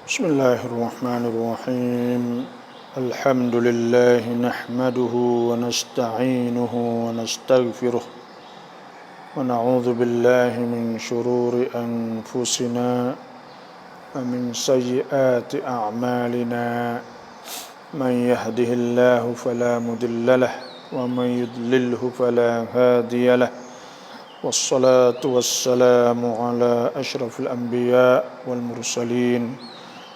بسم الله الرحمن الرحيم الحمد لله نحمده ونستعينه ونستغفره ونعوذ بالله من شرور أنفسنا ومن سيئات أعمالنا من يهده الله فلا مضل له ومن يضلله فلا هادي له والصلاة والسلام على أشرف الأنبياء والمرسلين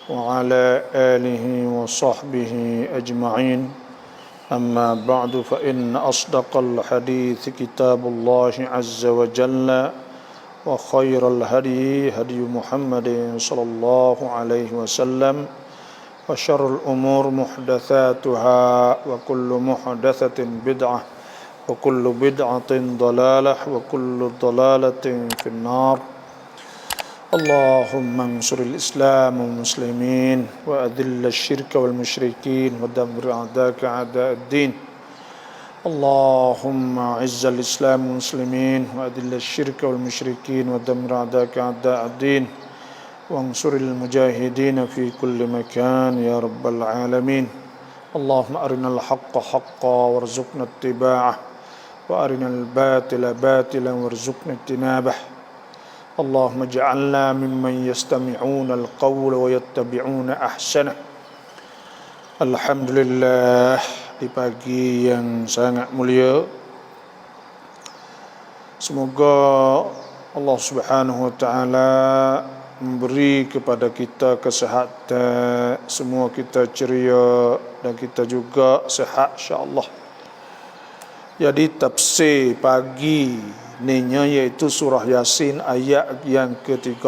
وعلى آله وصحبه أجمعين أما بعد فإن أصدق الحديث كتاب الله عز وجل وخير الهدي هدي محمد صلى الله عليه وسلم وشر الأمور محدثاتها وكل محدثة بدعة وكل بدعة ضلالة وكل ضلالة في النار اللهم انصر الإسلام والمسلمين وأذل الشرك والمشركين ودمر أعداءك أعداء الدين اللهم أعز الإسلام والمسلمين وأذل الشرك والمشركين ودمر أعداءك أعداء الدين وانصر المجاهدين في كل مكان يا رب العالمين اللهم أرنا الحق حقا وارزقنا اتباعه وأرنا الباطل باطلا وارزقنا اجتنابه اللهم اجعلنا ممن يستمعون القول ويتبعون أحسنه. Alhamdulillah, di pagi yang sangat mulia, semoga Allah Subhanahu wa taala memberi kepada kita kesihatan, semua kita ceria dan kita juga sihat insya-Allah. Jadi tafsir pagi ninya yaitu surah Yasin ayat yang ke-13.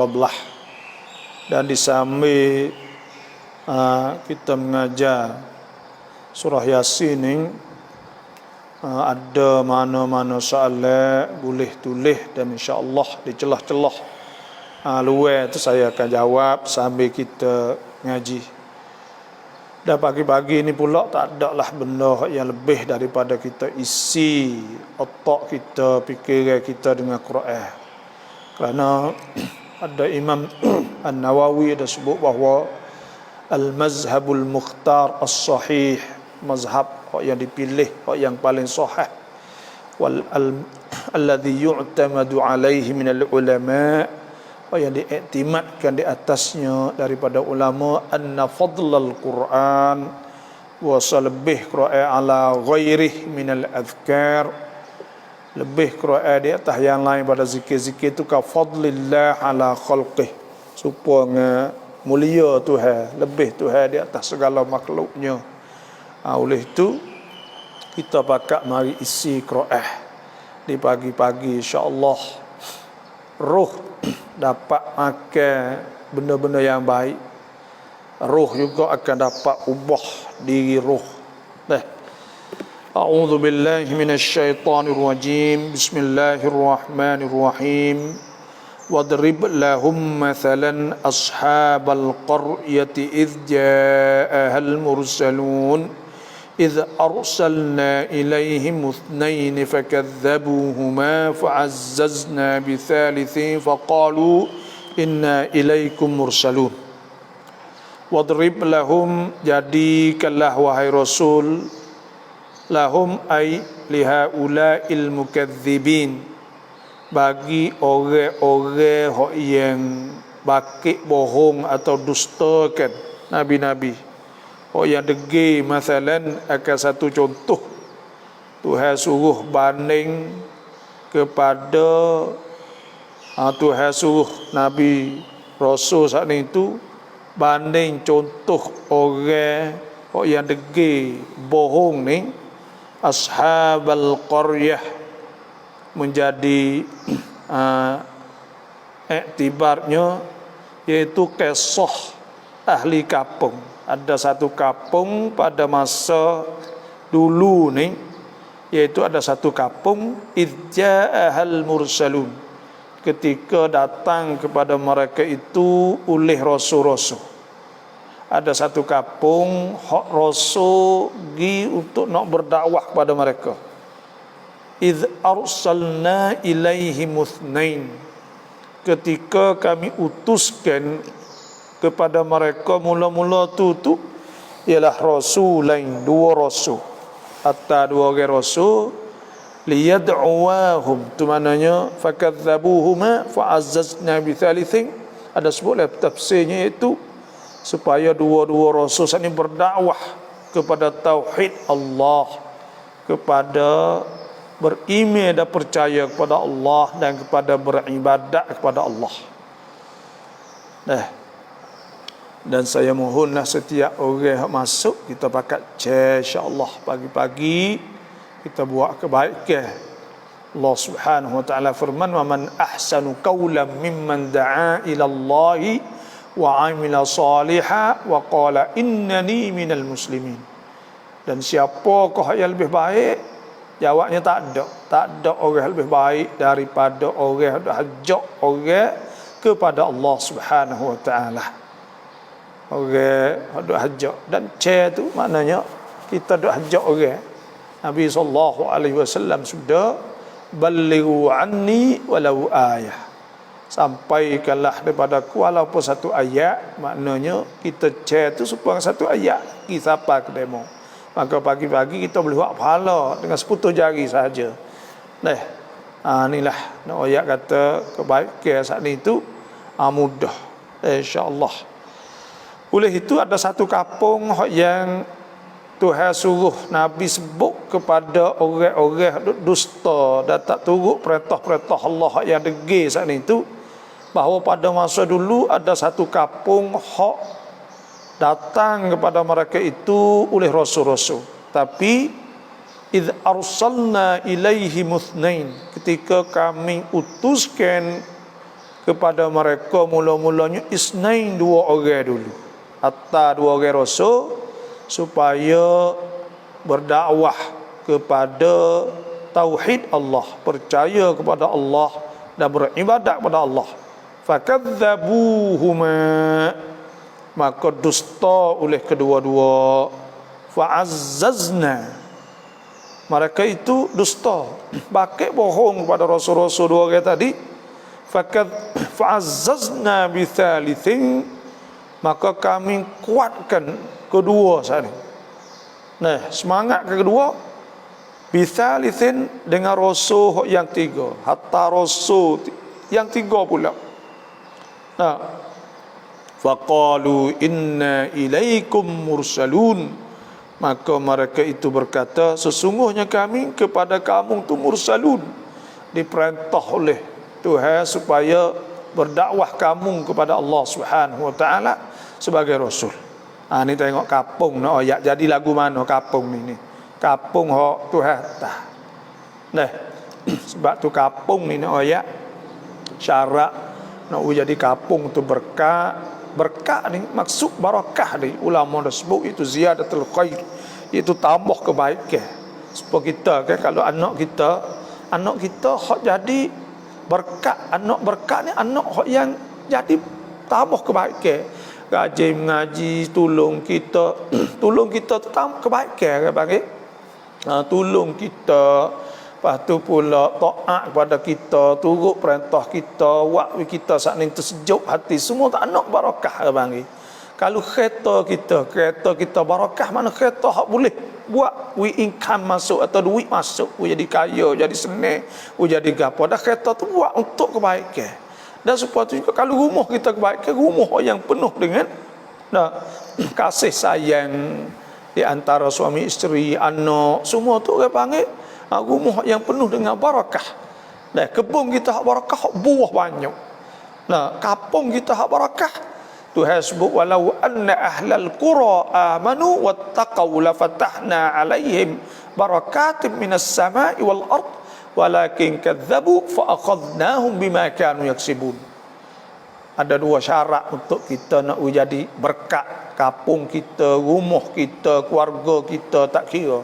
Dan di samping kita mengajar surah Yasin ni ada mana-mana soalan boleh tulis dan insya-Allah di celah-celah luar tu saya akan jawab sambil kita ngaji. Dan pagi-pagi ni pula tak ada lah benda yang lebih daripada kita isi otak kita, fikiran kita dengan Quran. Kerana ada Imam An-Nawawi ada sebut bahawa al-mazhabul mukhtar as-sahih, mazhab yang dipilih, yang paling sahih, wal alladhi yu'tamadu alaihi minal ulama', yang diiktimadkan di atasnya daripada ulama, anna fadlal Quran wa salbih Quran ala ghairih minal azkar, lebih Quran di atas yang lain pada zikir-zikir itu ka fadlillah ala khalqih, supaya mulia Tuhan, lebih Tuhan di atas segala makhluknya. Oleh itu kita pakak mari isi Quran di pagi-pagi insya-Allah. Roh dapat makan benda-benda yang baik, roh juga akan dapat ubah diri roh. A'udzu billahi minasyaitonir rajim. Bismillahirrahmanirrahim. Wadrib lahum mathalan ashabal qaryati idh ja'ahal mursalun إذ أرسلنا إليهم اثنين فكذبوهما فعززنا بثالث فقالوا إنا إليكم مرسلون. واضرب لهم, jadikanlah wahai Rasul, lahum ay lihaula'il mukadzibin, bagi orang-orang yang bakit bohong atau dustakan nabi-nabi, yang degi masalan akan satu contoh. Tuhan suruh banding kepada Tuhan suruh Nabi Rasul saat itu banding contoh orang yang degi bohong ni, ashabal qaryah, menjadi iktibarnya iaitu kisah ahli kampung. Ada satu kampung pada masa dulu ni, iaitu ada satu kampung idja'ahal mursalun, ketika datang kepada mereka itu oleh rasul-rasul. Ada satu kampung hak rasul pergi untuk nak berdakwah kepada mereka. Idz arsalna ilaihim uthnain, ketika kami utuskan kepada mereka mula-mula tu ialah rasulain, dua rasul atau dua orang rasul liyad'uwahum, tu maknanya fakadzabuhuma fa'azzazna bi thalithin. Ada sebut dalam tafsirnya iaitu supaya dua-dua rasul ini berdakwah kepada tauhid Allah, kepada beriman dan percaya kepada Allah dan kepada beribadat kepada Allah. Dan saya mohonlah setiap orang yang masuk kita pakat share, insya-Allah pagi-pagi kita buat kebaikan. Allah Subhanahu wa taala firman, "Wa man ahsanu qawlan mimman da'a ila Allah wa 'amila shalihan wa qala innani minal muslimin." Dan siapakah yang lebih baik? Jawabnya tak ada orang yang lebih baik daripada orang yang ajak orang kepada Allah Subhanahu wa taala. Orang duk hajak dan share tu maknanya kita duk hajak orang. Nabi sallallahu alaihi wasallam sudah balighu anni walau ayah. Sampaikanlah daripada aku walaupun satu ayat, maknanya kita share tu supaya satu ayat kita apa ke demo. Maka pagi-pagi kita boleh buat pahala dengan seputus jari saja. Inilah nak ayat kata kebaikan saat ni tu mudah, insya-Allah. Oleh itu ada satu kampung yang Tuhan suruh Nabi sebut kepada orang-orang dusta dan tak turut perintah-perintah Allah yang degil saat itu, bahawa pada masa dulu ada satu kampung hak datang kepada mereka itu oleh rasul-rasul. Tapi idh arsalna ilaihi muthnain, ketika kami utuskan kepada mereka mula-mulanya isnain, dua orang dulu, atau dua orang rasul, supaya berdakwah kepada tauhid Allah, percaya kepada Allah dan beribadat kepada Allah. Fakadzabuhuma, maka dusta oleh kedua-dua. Fa'azzazna, mereka itu dusta, bakit bohong kepada rasul-rasul dua orang tadi. Fa'azzazna bi thalithin, maka kami kuatkan kedua saat ini. Semangat kedua bithalithin, dengan rasul yang tiga, hatta rasul yang tiga pula. Faqalu inna ilaikum mursalun, maka mereka itu berkata sesungguhnya kami kepada kamu tu mursalun, diperintah oleh Tuhan supaya berdakwah kamu kepada Allah Subhanahu wa taala sebagai rasul. Ni tengok kapung nak ayat jadi lagu mana kapung ni. Kapung hok Tuhan tah. Sebab tu kapung ni nak ayat syarat nak jadi kapung tu berkah. Berkah ni maksud barakah ni ulama dah sebut itu ziyadatul khair, itu tambah kebaikan. Supaya kita kalau anak kita hok jadi berkat, anak berkat ni anak hok yang jadi tambah kebaikan. Gaji mengaji, tolong kita tu tambah kebaikan kan panggil. Tolong kita, lepas tu pula taat kepada kita, turut perintah kita, waktu kita saat ni tersejuk hati, semua tak anak barakah kan panggil. Kalau kereta kita barakah, mana kereta hak boleh buat income masuk atau duit masuk, jadi kaya, jadi senang, jadi gapo. Dah kereta tu buat untuk kebaikan. Dan supaya tu juga kalau rumah kita kebaikan, rumah yang penuh dengan kasih sayang di antara suami isteri, anak, semua tu orang panggil rumah yang penuh dengan barakah. Kebun kita hak barakah, hak buah banyak. Kampung kita hak barakah. Tuhan sebut walau anna ahlal qura amanu wattaqaw la fatahna alaihim barakatin minas samai wal ard walakin kadzabu fa akhadnahum bima kanu yaksibun. Ada dua syarat untuk kita nak jadi berkat kampung kita, rumah kita, keluarga kita, tak kira.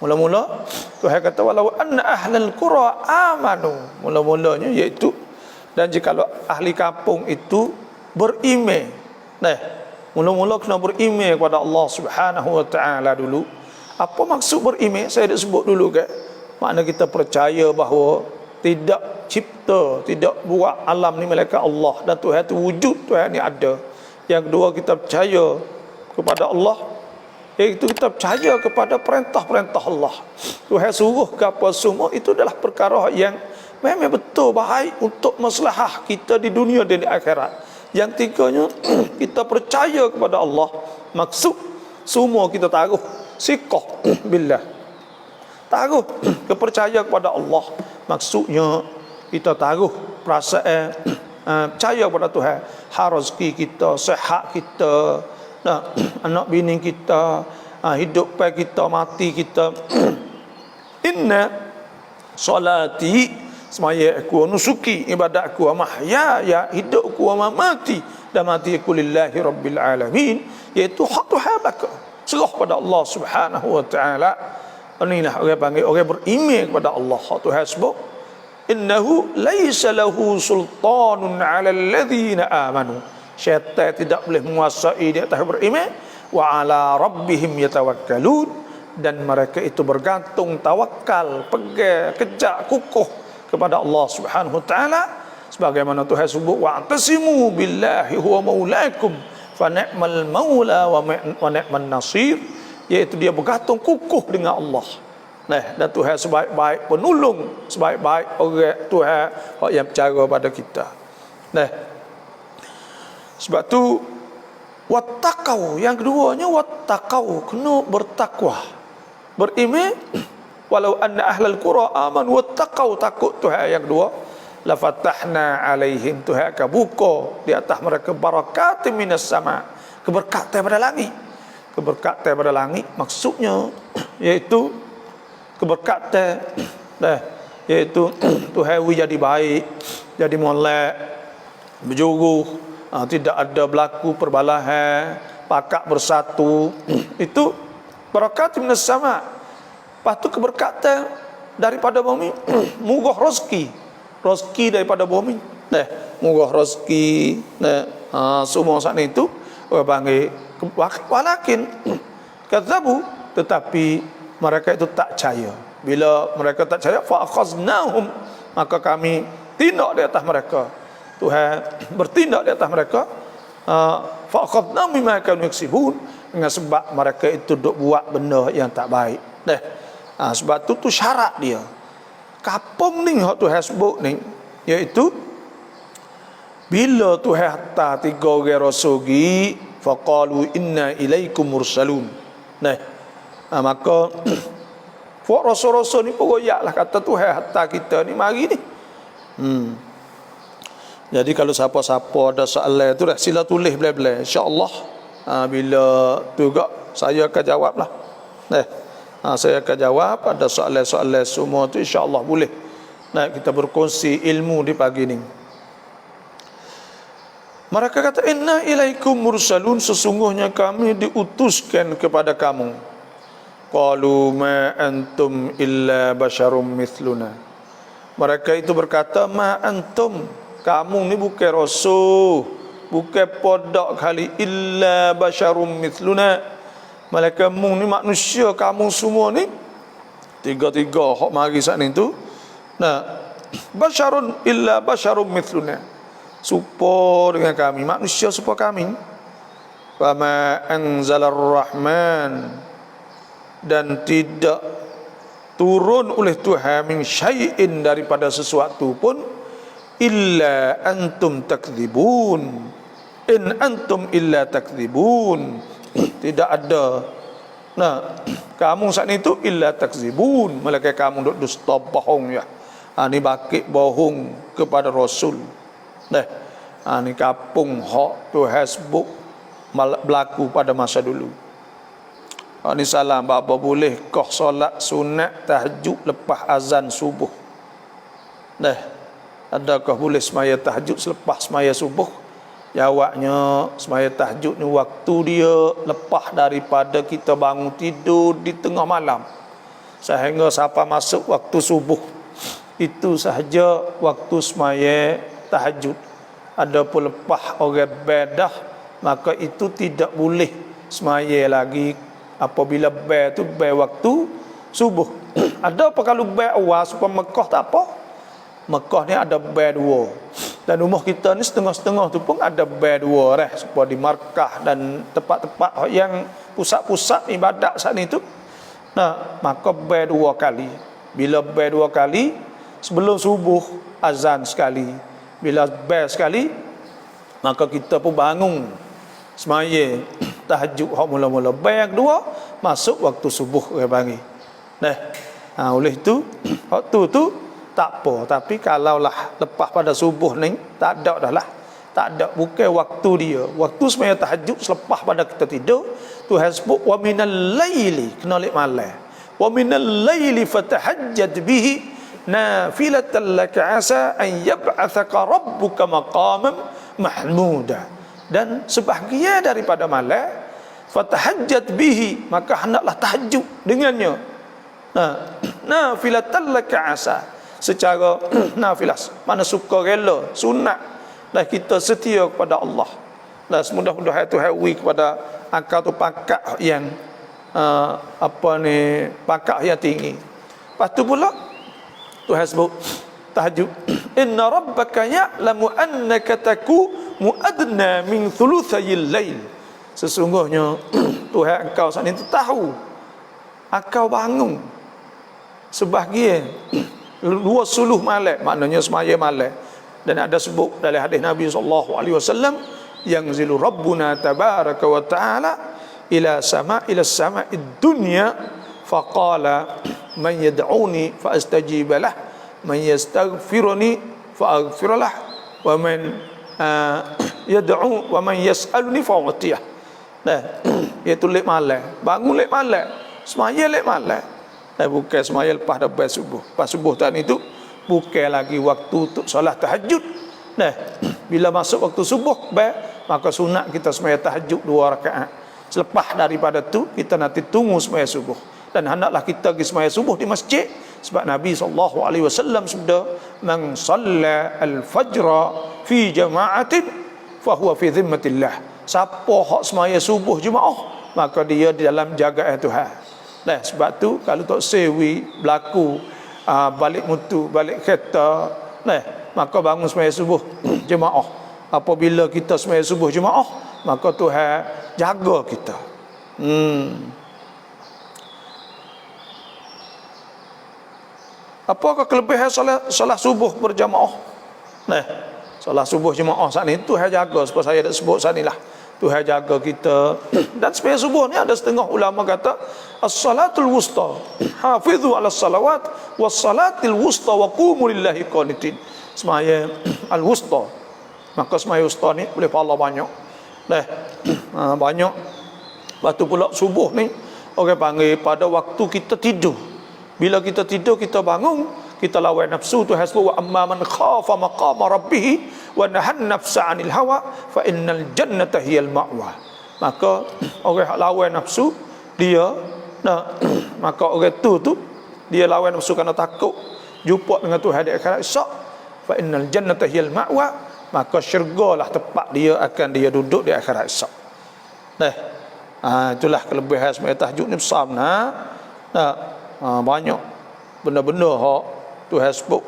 Mula-mula Tuhan kata walau anna ahlal qura amanu, mula-mulanya iaitu, dan jikalau ahli kampung itu beriman. Mula-mula kena beriman kepada Allah Subhanahu wa taala dulu. Apa maksud beriman? Saya dah sebut dulu kan. Makna kita percaya bahawa tidak cipta, tidak buat alam ni malaikat Allah, dan Tuhan tu wujud, Tuhan ni ada. Yang kedua, kita percaya kepada Allah, iaitu kita percaya kepada perintah-perintah Allah. Tuhan suruh ke apa semua, itu adalah perkara yang memang betul baik untuk maslahah kita di dunia dan di akhirat. Yang tiganya, kita percaya kepada Allah. Maksud semua kita taruh siqah billah, taruh kepercayaan kepada Allah. Maksudnya kita taruh perasaan percaya kepada Tuhan. Rezeki kita, sihat kita, anak bini kita, hidup kita, mati kita. Inna salati, semaya aku, nusuki ibadat aku, mahya ya hidup aku, mamati dan mati aku lillahi rabbil alamin, iaitu hak Tuhan belaka, serah pada Allah Subhanahu wa taala. Inilah orang panggil orang beriman kepada Allah. Hak Tuhan sebut, innahu laisa lahu sultanun 'ala alladhina amanu. Syaitan tidak boleh menguasai di atas beriman. Wa 'ala rabbihim yatawakkalun, dan mereka itu bergantung, tawakal, pegang, kejak, kukuh kepada Allah Subhanahu wa taala. Sebagaimana Tuhan sebut, wa'tasimu billahi huwa maulakum fa ni'mal maula wa ni'man nasir, iaitu dia bergantung kukuh dengan Allah. Nah, dan Tuhan sebaik-baik penolong, sebaik-baik orang Tuhan yang percaya pada kita. Nah, sebab tu wattaqau, yang keduanya wattaqau, kena bertakwa, beriman. Walau anna ahlal qura amanu wattaqau, takut Tuhan. Yang kedua, la fatahna alaihim, Tuhan akan buka di atas mereka barakatim minas sama, keberkatan pada langit. Keberkatan pada langit maksudnya iaitu keberkatan, iaitu Tuhan jadi baik, jadi molek, berjuru, tidak ada berlaku perbalahan, pakak bersatu. Itu barakat minas sama. Lepas tu keberkatan daripada bumi, murah rezeki, rezeki daripada bumi. Murah rezeki, semua saat itu orang panggil walakin kadzabu, tetapi mereka itu tak percaya. Bila mereka tak percaya, fa akhaznahum, maka kami tindak di atas mereka. Tuhan bertindak di atas mereka. Fa akhadnahum bima kanu yaksibun, dengan sebab mereka itu duk buat benda yang tak baik. Sebab tu syarat dia. Kapung ni hak Tuhan sebut ni, iaitu bila Tuhan hantar 3 orang rasul gi, faqalu inna ilaikum mursalun. Maka buat rasul-rasul ni royaklah kata Tuhan hantar kita ni mari ni. Jadi kalau siapa-siapa ada soalan tu dah sila tulis belah-belah, insya-Allah bila tu juga saya akan jawablah. Saya akan jawab ada soalan-soalan semua tu, insya-Allah boleh. Kita berkongsi ilmu di pagi ni. Mereka kata inna ilaikum mursalun, sesungguhnya kami diutuskan kepada kamu. Qalu ma antum illa basyarum mithluna. Mereka itu berkata, ma antum, kamu ni bukan rasul, bukan podak kali, illa basyarum mithluna, malaikat kamu ni manusia, kamu semua ni tiga-tiga hok mari saat ni tu. Basyarun illa basyarum mithluna, serupa dengan kami, manusia serupa kami. Wa ma anzalar rahman, dan tidak turun oleh Tuhan min syai'in, daripada sesuatu pun, illa antum takdzibun, in antum illa takdzibun, tidak ada. Kamu saat itu illa takdzibun, malaikat kamu duk dusta, bohong ya. Ni bakit bohong kepada rasul. Ni kapung hak Tuhan sebut berlaku pada masa dulu. Ni salam apa boleh kau solat sunat tahajud lepas azan subuh? Adakah boleh semaya tahajud selepas semaya subuh? Jawabnya, semaya tahajud ni waktu dia lepas daripada kita bangun tidur di tengah malam sehingga sampai masuk waktu subuh. Itu sahaja waktu semaya tahajud. Adapun lepas orang bedah, maka itu tidak boleh semaya lagi apabila bel tu bel waktu subuh. Ada apa kalau bel awal supaya Mekah tak apa? Mekah ni ada bel dua. Dan rumah kita ni setengah-setengah tu pun ada bar dua dah, supaya di markah dan tempat-tempat yang pusat-pusat ibadat saat ni tu. Nah, maka bar dua kali. Bila bar dua kali, sebelum subuh azan sekali. Bila bar sekali, maka kita pun bangun semaya tahajud hak mula-mula. Bar yang kedua masuk waktu subuh orang panggil. Nah, oleh tu waktu tu tak apa, tapi kalaulah lepas pada subuh ni tak ada dah lah. Tak ada, bukan waktu dia. Waktu semaya tahajud selepas pada kita tidur, Tuhan sebut wa minal laili, kena lek malam. Wa minal laili fatahajjad bihi nafilatan laka asa an yab'athaka rabbuka maqaman mahmuda. Dan sebahagian daripada malam fatahajjad bihi, maka hendaklah tahajud dengannya. Nafilatan laka asa, secara nafilah, mana suka rela, sunat, dan kita setia kepada Allah. Dan semudah-mudahan Tuhan wi kepada akal tu pakak yang pakak yang tinggi. Lepas tu pula Tuhan sebut tahajud, inna rabbaka ya'lamu annaka taku muadna min thuluthayil lail. Sesungguhnya Tuhan engkau saat itu tahu engkau bangun sebahagian 2/10 malam, maknanya semaya malam. Dan ada sebut dalam hadis Nabi SAW, yang zilu rabbuna tabaraka wa ta'ala ila sama'id dunya faqala man yad'uni fa astajib lah, man yastaghfiruni fa aghfir lah, wa man yad'u wa man yas'aluni fa utiyah. Iaitu lek malam, bangun lek malam, semaya lek malam. Bukan semaya lepas dah subuh. Lepas subuh tadi itu bukan lagi waktu untuk solat tahajud. Bila masuk waktu subuh, maka sunat kita semaya tahajud 2 rakaat. Selepas daripada tu kita nanti tunggu semaya subuh. Dan hendaklah kita pergi semaya subuh di masjid, sebab Nabi SAW sudah man shalla al-fajra fi jama'atin fa huwa fi dhimmatillah. Siapa hak semaya subuh jemaah, maka dia di dalam jagaan Tuhan. Sebab tu kalau tak sewi berlaku balik mutu, balik kereta, maka bangun sembahyang subuh jemaah. Apabila kita sembahyang subuh jemaah, maka Tuhan jaga kita. Apakah kelebihan solat subuh berjamaah? Solat subuh jemaah saat ni Tuhan jaga, seperti saya dah sebut saat ni lah. Tuhan jaga kita. Dan sembahyang subuh ni ada setengah ulama kata as-salatul wusta, hafizu ala salawat was salatil wusta wa qumu lillahi qanitin. Sembahyang al-wusta, maka sembahyang wusta ni boleh pahala banyak. Banyak. Waktu pula subuh ni orang panggil pada waktu kita tidur. Bila kita tidur, kita bangun, kita lawan nafsu. Tuhan sebut wa amma man khafa maqama rabbih wa nahan nafsa 'anil hawa fa innal jannata hiyal ma'wa. Maka orang hak lawan nafsu dia, maka orang tu dia lawan nafsu kerana takut jumpa dengan Tuhan di akhirat esok. Fa innal jannata hiyal ma'wa, maka syurgalah tempat dia akan dia duduk di akhirat esok. Itulah kelebihan sembahyang tahajud ni besar. Banyak benda-benda hak Tuhan sebut.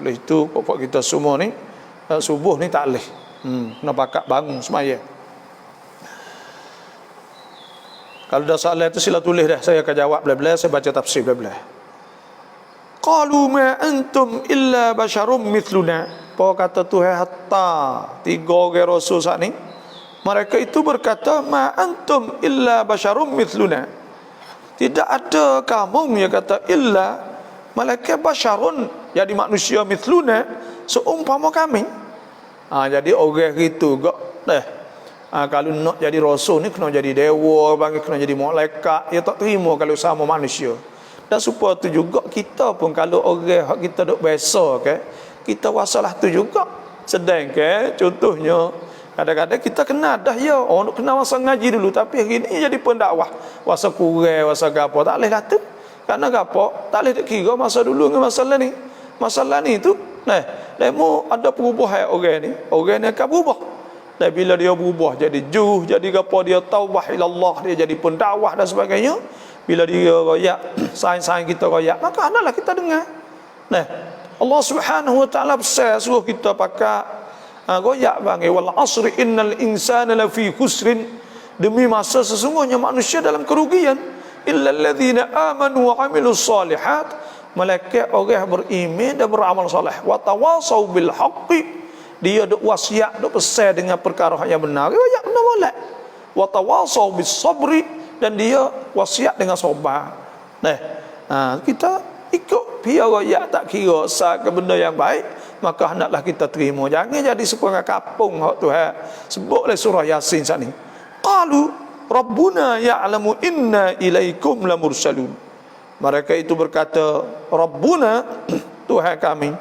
Oleh itu pokok kita semua ni subuh ni tak leh. Kena pakak bangun semaya. Kalau dah soalan tu sila tulis dah, saya akan jawab bla-bla, saya baca tafsir bla-bla. Qalu ma antum illa basyarum mithluna. Apa kata Tuhan hatta 3 orang rasul saat ni, mereka itu berkata ma antum illa basyarum mithluna. Tidak ada kamu, dia kata illa malaikat basyarun, jadi manusia mithluna, seumpama kami. Jadi orang gitu gak. Kalau nak jadi rasul ni kena jadi dewa, kena jadi malaikat, dia tak terima kalau sama manusia. Dan supaya tu juga kita pun kalau orang kita duk biasa kita wasalah tu juga. Sedangkan contohnya kadang-kadang kita kenal dah ya, orang nak kenal masa ngaji dulu, tapi hari ni jadi pendakwah masa kurang, masa gapo tak boleh lah tu. Karena gapo tak boleh kira masa dulu dengan masalah ni tu. Demo ada perubahan orang ni akan berubah. Dan bila dia berubah jadi jadi gapo, dia taubah ila Allah, dia jadi pendakwah dan sebagainya. Bila dia royak sain-sain kita royak, maka hendaklah kita dengar. Allah Subhanahu wa taala besar suruh kita pakai royak bang, wal asri innal insana lafi khusrin, demi masa sesungguhnya manusia dalam kerugian, illal ladzina amanu wa amilus solihat, malaikat orang beriman dan beramal soleh, wa tawasau bil haqqi, dia duk wasiat duk pesan dengan perkara yang benar, royak benar molek, wa tawasau bis sabri, dan dia wasiat dengan sabar. Kita ikut dia royak tak kira sah ke benda yang baik, maka hendaklah kita terima. Jangan jadi seperti kapung hak Tuhan sebut oleh surah Yasin saat ni. Qalu rabbuna ya'lamu inna ilaikum lamursalun. Mereka itu berkata, Rabbuna, Tuhan kami,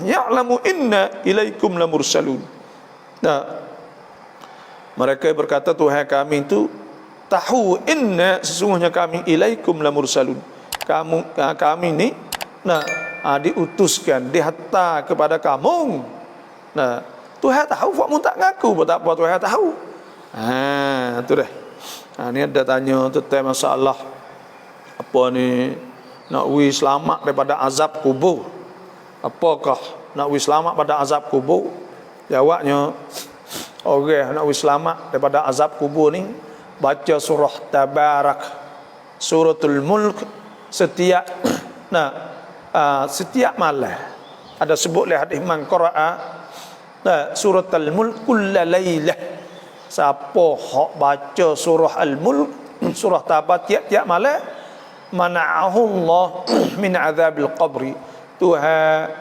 ya'lamu inna ilaikum lamursalun. Mereka berkata, Tuhan kami itu tahu inna, sesungguhnya kami ilaikum lamursalun, kami ni diutuskan, dihantar kepada kamu. Tuhan tahu, kamu tak ngaku, tak apa Tuhan tahu. Itu dah. Ni ada tanya tentang masalah apa ni, nak selamat daripada azab kubur. Apakah nak selamat pada azab kubur? Jawabnya, orang nak selamat daripada azab kubur ni baca surah Tabarak, suratul Mulk setiap setiap malam. Ada sebut oleh hadis man qara'a surah al-Mulk kulla lailah. Siapa hak baca surah al-Mulk, surah Tabat tiap-tiap malam, mana'ahu Allah min azabil qabri. Tuhan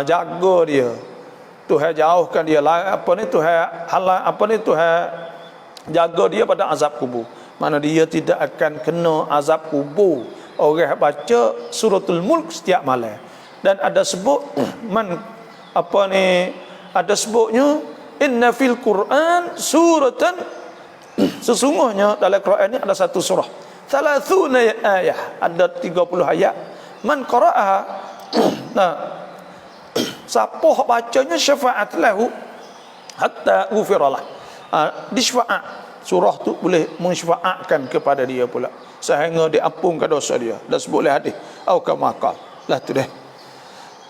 jaga dia, Tuhan jauhkan dia Tuhan jaga dia pada azab kubur. Mana dia tidak akan kena azab kubur orang baca suratul Mulk setiap malam. Dan ada sebut ada sebutnya inna fil Quran suratan, sesungguhnya dalam Quran ini ada satu surah 30 ayat, ada 30 ayat. Man qara'aha, siapa bacanya syafaat lahu hatta ghufiralah, disyafaat, surah tu boleh mensyafaatkan kepada dia pula sehingga diampunkan dosa dia. Dan sebut oleh hadis au kama qala lah tu deh.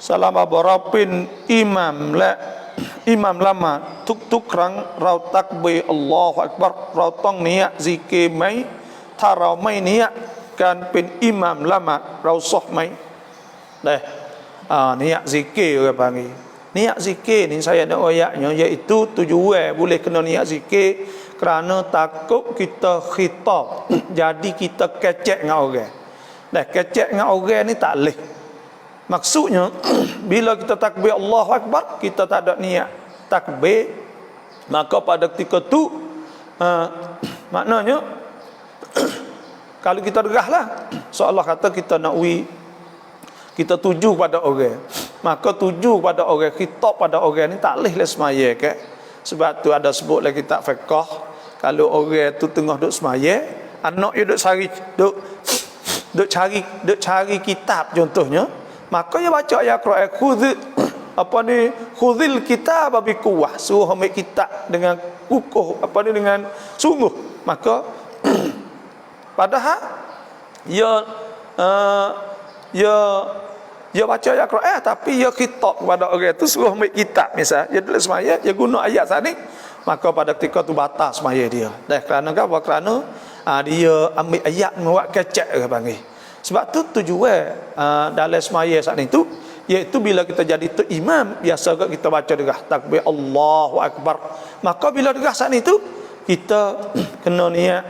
Salama barapin imam lama tuk rang rau takbir Allahu akbar, rau tong niat zikir mai tarau mai niat kan pen imam lama rau soh mai deh. Niat zikir orang panggil. Niat zikir ni saya nak ayatnya, iaitu tujuan boleh kena niat zikir kerana takut kita khitab jadi kita kecek dengan orang. Kecek dengan orang ni tak leh. Maksudnya bila kita takbir Allahu akbar, kita tak ada niat takbir, maka pada ketika tu maknanya kalau kita derahlah, seolah kata kita nak kita tuju pada orang, maka tuju pada orang, khitab pada orang ni tak leh semaya ke. Sebab tu ada sebut lagi kitab fiqh, kalau orang tu tengah duk semaya, anak dia duk cari kitab contohnya, maka dia baca ayat Quran, khudhil kitab bi quwwah, suruh ambil kitab dengan kukuh, dengan sungguh. Maka padahal dia baca ayat Quran, tapi dia khitab kepada orang tu suruh ambil kitab. Misal dia tulis semaya, dia guna ayat tadi, maka pada ketika tu batal semaya dia. Kerana apa? Kerana dia ambil ayat membuat kecek orang panggil. Sebab tu tujuan dalam semaya saat itu, iaitu bila kita jadi tu imam, biasa kita baca derah takbir Allahu akbar. Maka bila derah saat itu, kita kena niat,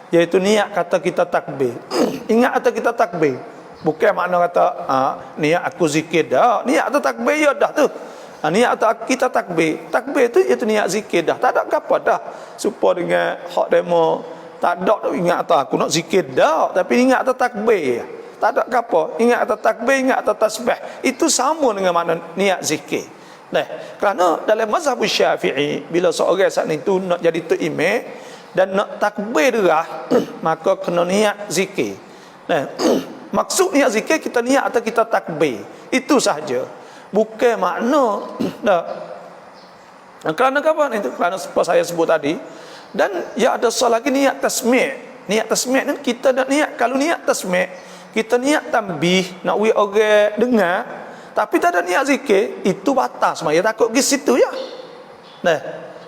iaitu niat kata kita takbir. Ingat kata kita takbir, bukan makna kata niat aku zikir dah. Niat tu takbir ya dah tu. Niat tu kita takbir. Takbir tu iaitu niat zikir dah. Tak ada apa dah. Supaya dengan hak demo tak ada ingat tu aku nak zikir dah, tapi ingat tu takbir. Tak ada apa. Ingat tu takbir, ingat tu tasbih. Itu sama dengan makna niat zikir. Kerana dalam mazhab Syafi'i, bila seorang saat itu nak jadi tu imam dan nak takbir derah, maka kena niat zikir. Maksud niat zikir, kita niat atau kita takbir, itu sahaja. Bukan makna kerana apa itu? Kerana seperti saya sebut tadi. Dan ya ada soal lagi niat tasmi'. Niat tasmi' ni kita nak niat, kalau niat tasmi', kita niat tambih nak wi orang dengar tapi tak ada niat zikir, itu batas semaya, takut pergi situ ya. Nah,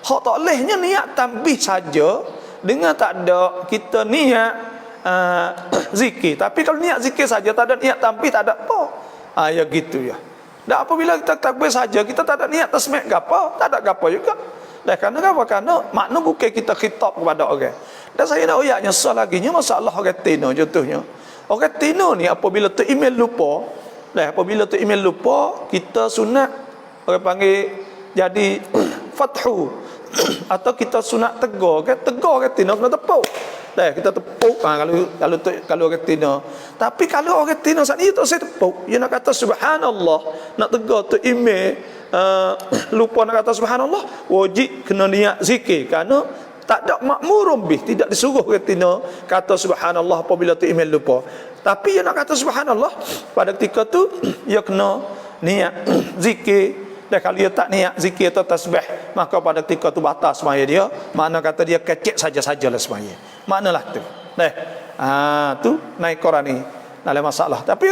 hak tak lehnya niat tambih saja dengan tak ada kita niat zikir. Tapi kalau niat zikir saja tak ada niat tambih, tak ada apa. Ya gitu ya. Dan apabila kita takbir saja, kita tak ada niat tasmih gapo, tak ada gapo juga. Dan karena apa? Karena makna bukan kita khitab kepada orang. Dan saya nak ayatnya lagi masalah orang tino contohnya. Orang tino ni apabila tu email lupa, apabila tu email lupa, kita sunat orang panggil jadi fathu atau kita sunat tegur orang tino kena tepuk. Kita tepuk kalau orang tino. Tapi kalau orang tino saat ni tak saya tepuk, dia nak kata subhanallah, nak tegur tu email lupa nak kata subhanallah, wajib kena niat zikir kerana tak ada makmurum bih, tidak disuruh retina kata subhanallah apabila tu email lupa. Tapi dia nak kata subhanallah pada ketika tu dia kena niat zikir. Dan kalau dia tak niat zikir atau tasbih, maka pada ketika tu batas semaya dia, makna kata dia kecek saja-sajalah semaya. Maknalah tu. Tu naik Quran ni dalam masalah. Tapi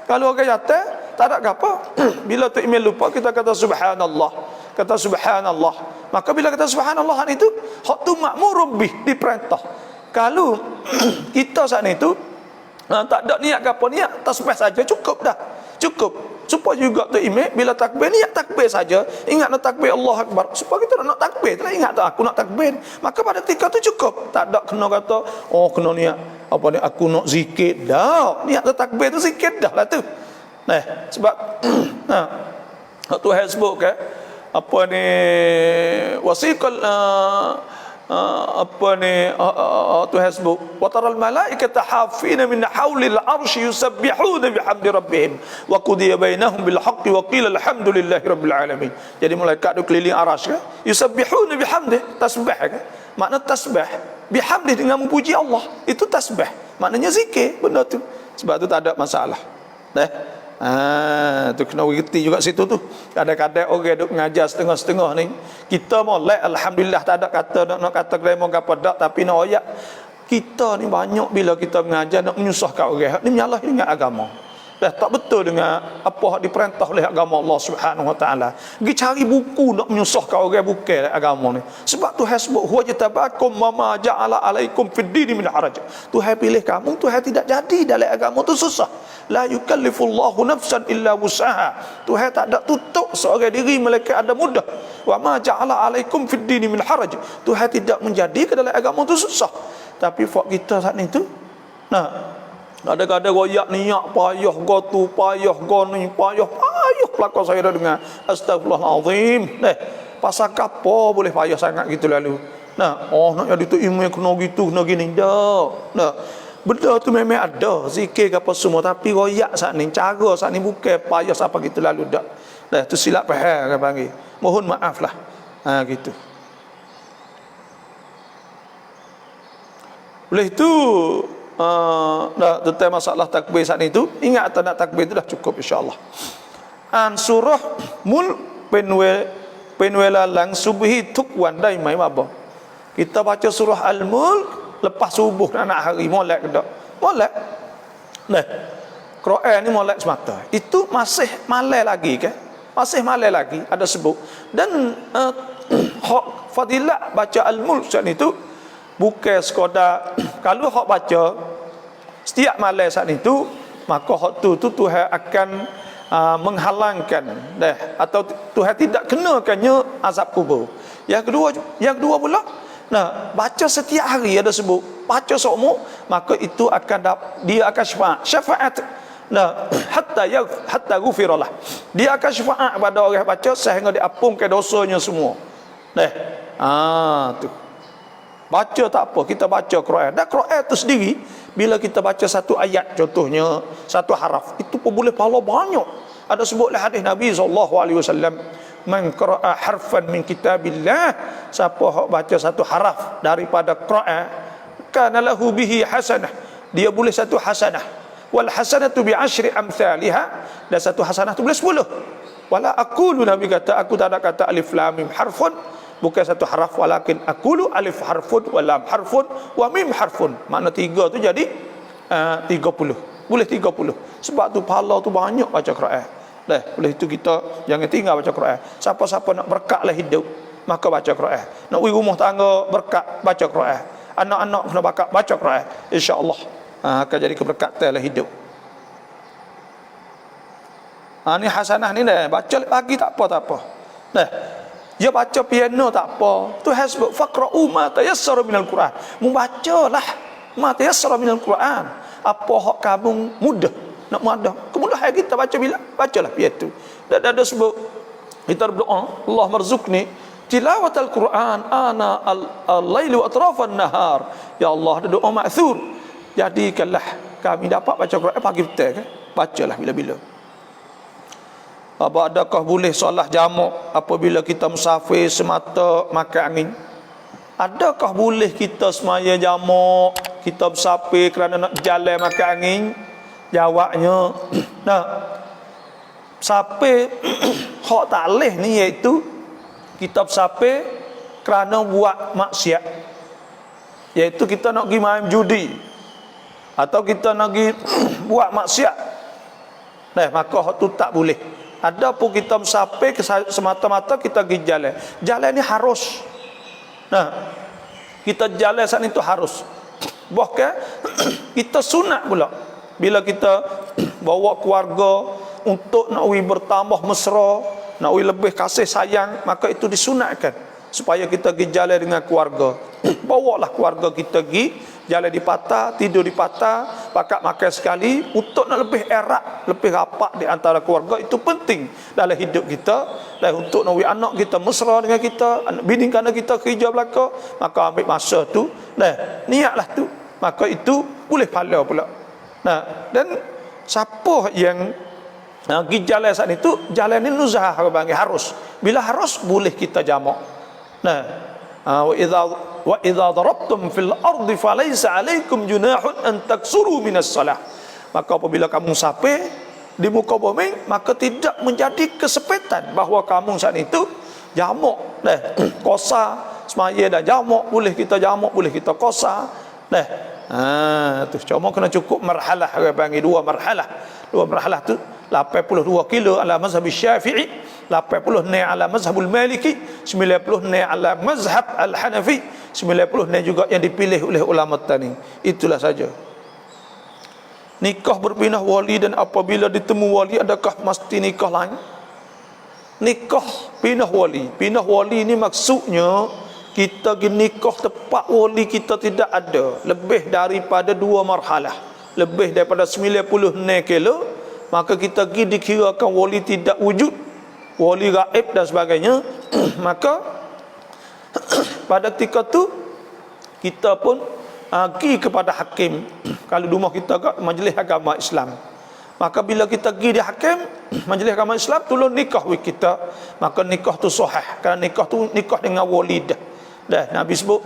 kalau orang jatuh tak ada apa. Bila tu email lupa kita kata subhanallah. Kata subhanallah. Maka bila kata subhanallah itu hak tu makmurum bih, diperintah. Kalau kita saat itu tak ada niat apa, niat tasbih saja cukup dah. Cukup. Supaya juga tu email bila takbir niat takbir saja. Ingat nak takbir Allah Akbar. Supaya kita nak takbir, tak ingat tak aku nak takbir. Maka pada ketika tu cukup. Tak ada kena kata kena niat apa ni aku nak zikir. Dah, niat takbir tu zikir dah lah tu. Sebab Tuhan sebut kan apa ni wasiqal Tuhan sebut wa taral malaikata hafina min haulil arsy yusabbihuna bihamdi rabbihim wa qudiya bainahum bil haqqi wa qila alhamdulillahi rabbil alamin. Jadi malaikat tu keliling arasy kan, yusabbihuna bihamdi, tasbih kan. Makna tasbih bihamdi dengan memuji Allah, itu tasbih. Maknanya zikir benda tu. Sebab tu tak ada masalah. Tu kena mengerti juga situ tu. Kadang-kadang orang duk mengajar setengah-setengah ni, kita molek alhamdulillah tak ada kata nak kata gremo apa dak, tapi nak ayat kita ni banyak bila kita mengajar nak menyusahkan orang ni menyalah ingat agama. Tak betul dengan apa yang diperintah oleh agama Allah Subhanahu wa taala. Pergi cari buku nak menyusahkan orang bukan agama ni. Sebab Tuhan sebut huwa jatabakum ma ja'ala alaikum fid din min haraj. Tuhan pilih kamu, Tuhan tidak jadi dalam agama tu susah. La yukallifullahu nafsan illa wus'aha. Tuhan tak ada tutup seorang diri melainkan ada mudah. Wa ma ja'ala alaikum fid din min haraj. Tuhan tidak menjadikan dalam agama tu susah. Tapi fak kita saat ni tu kadang-kadang royak niat payah gotu payah goni payah pelakon saya dah dengar astagfirullahalazim. Pasal apa boleh payah sangat gitu lalu. Nak jadi tu ilmu kena gitu kena gini dah. Benda tu memang ada zikir apa semua, tapi royak saat ni cara saat ni bukan payah apa gitu lalu dak. Tu silap faham kan panggil. Mohon maaf lah. Gitu. Oleh itu tentang masalah takbir saat itu, ingat tak nak takbir itu dah cukup insya-Allah. Surah mul penwelalang subhi tukwan dai mai apa. Kita baca surah Al-Mulk lepas subuh nak hari molek ke tak? Molek. Quran ni molek semata. Itu masih malai lagi ke? Masih malai lagi ada sebut. Dan hak fadilah baca Al-Mulk saat itu bukan sekadar kalau hak baca setiap malam saat itu, maka hak tu Tuhan akan menghalangkan atau Tuhan tidak kenakannya azab kubur. Yang kedua pula baca setiap hari ada sebut baca seumur, maka itu akan dia akan syafaat hatta ghufiralah. Dia akan syafaat pada orang baca sehingga diampunkan dosanya semua. Tu baca tak apa, kita baca Quran. Dan Quran itu sendiri bila kita baca satu ayat contohnya, satu haraf, itu pun boleh pahala banyak. Ada sebutlah hadis Nabi SAW, man qara'a harfan min kitabillah, siapa hak baca satu haraf daripada Quran, kana lahu bihi hasanah, dia boleh satu hasanah. Wal hasanatu bi asyri amsalha, dan satu hasanah tu boleh 10. Wala aqulu, Nabi kata aku tak ada kata alif lam mim harfun, bukan satu haraf, walakin aqulu alif harfun wa lam harfun wa mim harfun. Makna 3 tu jadi 30. Boleh 30. Sebab tu pahala tu banyak baca Quran. Oleh itu kita jangan tinggal baca Quran. Siapa-siapa nak berkatlah hidup, maka baca Quran. Nak pergi rumah tangga berkat, baca Quran. Anak-anak kena baca Quran, insya-Allah akan jadi keberkatan dalam hidup. Ni hasanah ni dah baca lagi tak apa. Dia baca piano tak apa. Tu hasbuk faqra'u ma tayassara minal Quran. Membacalah ma tayassara minal Quran. Apa hak kamu mudah nak mudah. Kemudahan kita bacalah piano. Dan ada sebut kita berdoa, Allah marzuqni tilawatal Quran ana al-laili wa atrafan nahar. Ya Allah, ada doa ma'thur. Jadikanlah kami dapat baca Quran pagi petang kan. Bacalah bila-bila. Apa adakah boleh solat jamak apabila kita musafir semata makan angin? Adakah boleh kita semaya jamak, kita musafir kerana nak jalan makan angin? Jawabnya, musafir hak tak leh ni iaitu kita musafir kerana buat maksiat. Iaitu kita nak pergi main judi atau kita nak pergi buat maksiat. Maka hak tu tak boleh. Adapun kita musafir semata-mata kita pergi jalan. Jalan ni harus. Kita jalan saat itu harus. Bahkan kita sunat pula. Bila kita bawa keluarga untuk nak bertambah mesra, nak lebih kasih sayang, maka itu disunatkan supaya kita pergi jalan dengan keluarga. Bawalah keluarga kita pergi jalan di patah, tidur di patah, pakat makan sekali untuk nak lebih erat, lebih rapat di antara keluarga. Itu penting dalam hidup kita. Dan untuk nak anak kita mesra dengan kita, anak bini kerana kita kerja belaka, maka ambil masa tu, niatlah tu, maka itu boleh pahala pula. Dan siapa yang pergi jalan saat itu, jalan ini nuzah harus. Bila harus boleh kita jamak. Wa idza darabtum fil ardi falaysa 'alaikum junahun an taksuru minas salah. Maka apabila kamu musafir di muka bumi, maka tidak menjadi kesepitan bahawa kamu saat itu jamak. Kosa semaya dah jamak, boleh kita jamak, boleh kita kosa. Tu cuma kena cukup marhalah, orang panggil dua marhalah tu 82 kilo ala mazhab Syafi'i, 80 ni ala mazhabul Maliki, 90 ni ala mazhab Al-Hanafi, 90 ni juga yang dipilih oleh ulama tani. Itulah saja. Nikah berpindah wali, dan apabila ditemu wali, adakah mesti nikah lain? Nikah pindah wali. Pindah wali ni maksudnya kita pergi nikah tempat wali kita tidak ada, lebih daripada 2 marhalah, lebih daripada 90 kilo, maka kita pergi dikirakan wali tidak wujud, wali gaib dan sebagainya. Maka pada ketika tu kita pun pergi kepada hakim. Kalau rumah kita kat majlis agama Islam, maka bila kita pergi di hakim majlis agama Islam, tolong nikah with kita, maka nikah tu sahih. Kerana nikah tu nikah dengan wali dah. Nabi sebut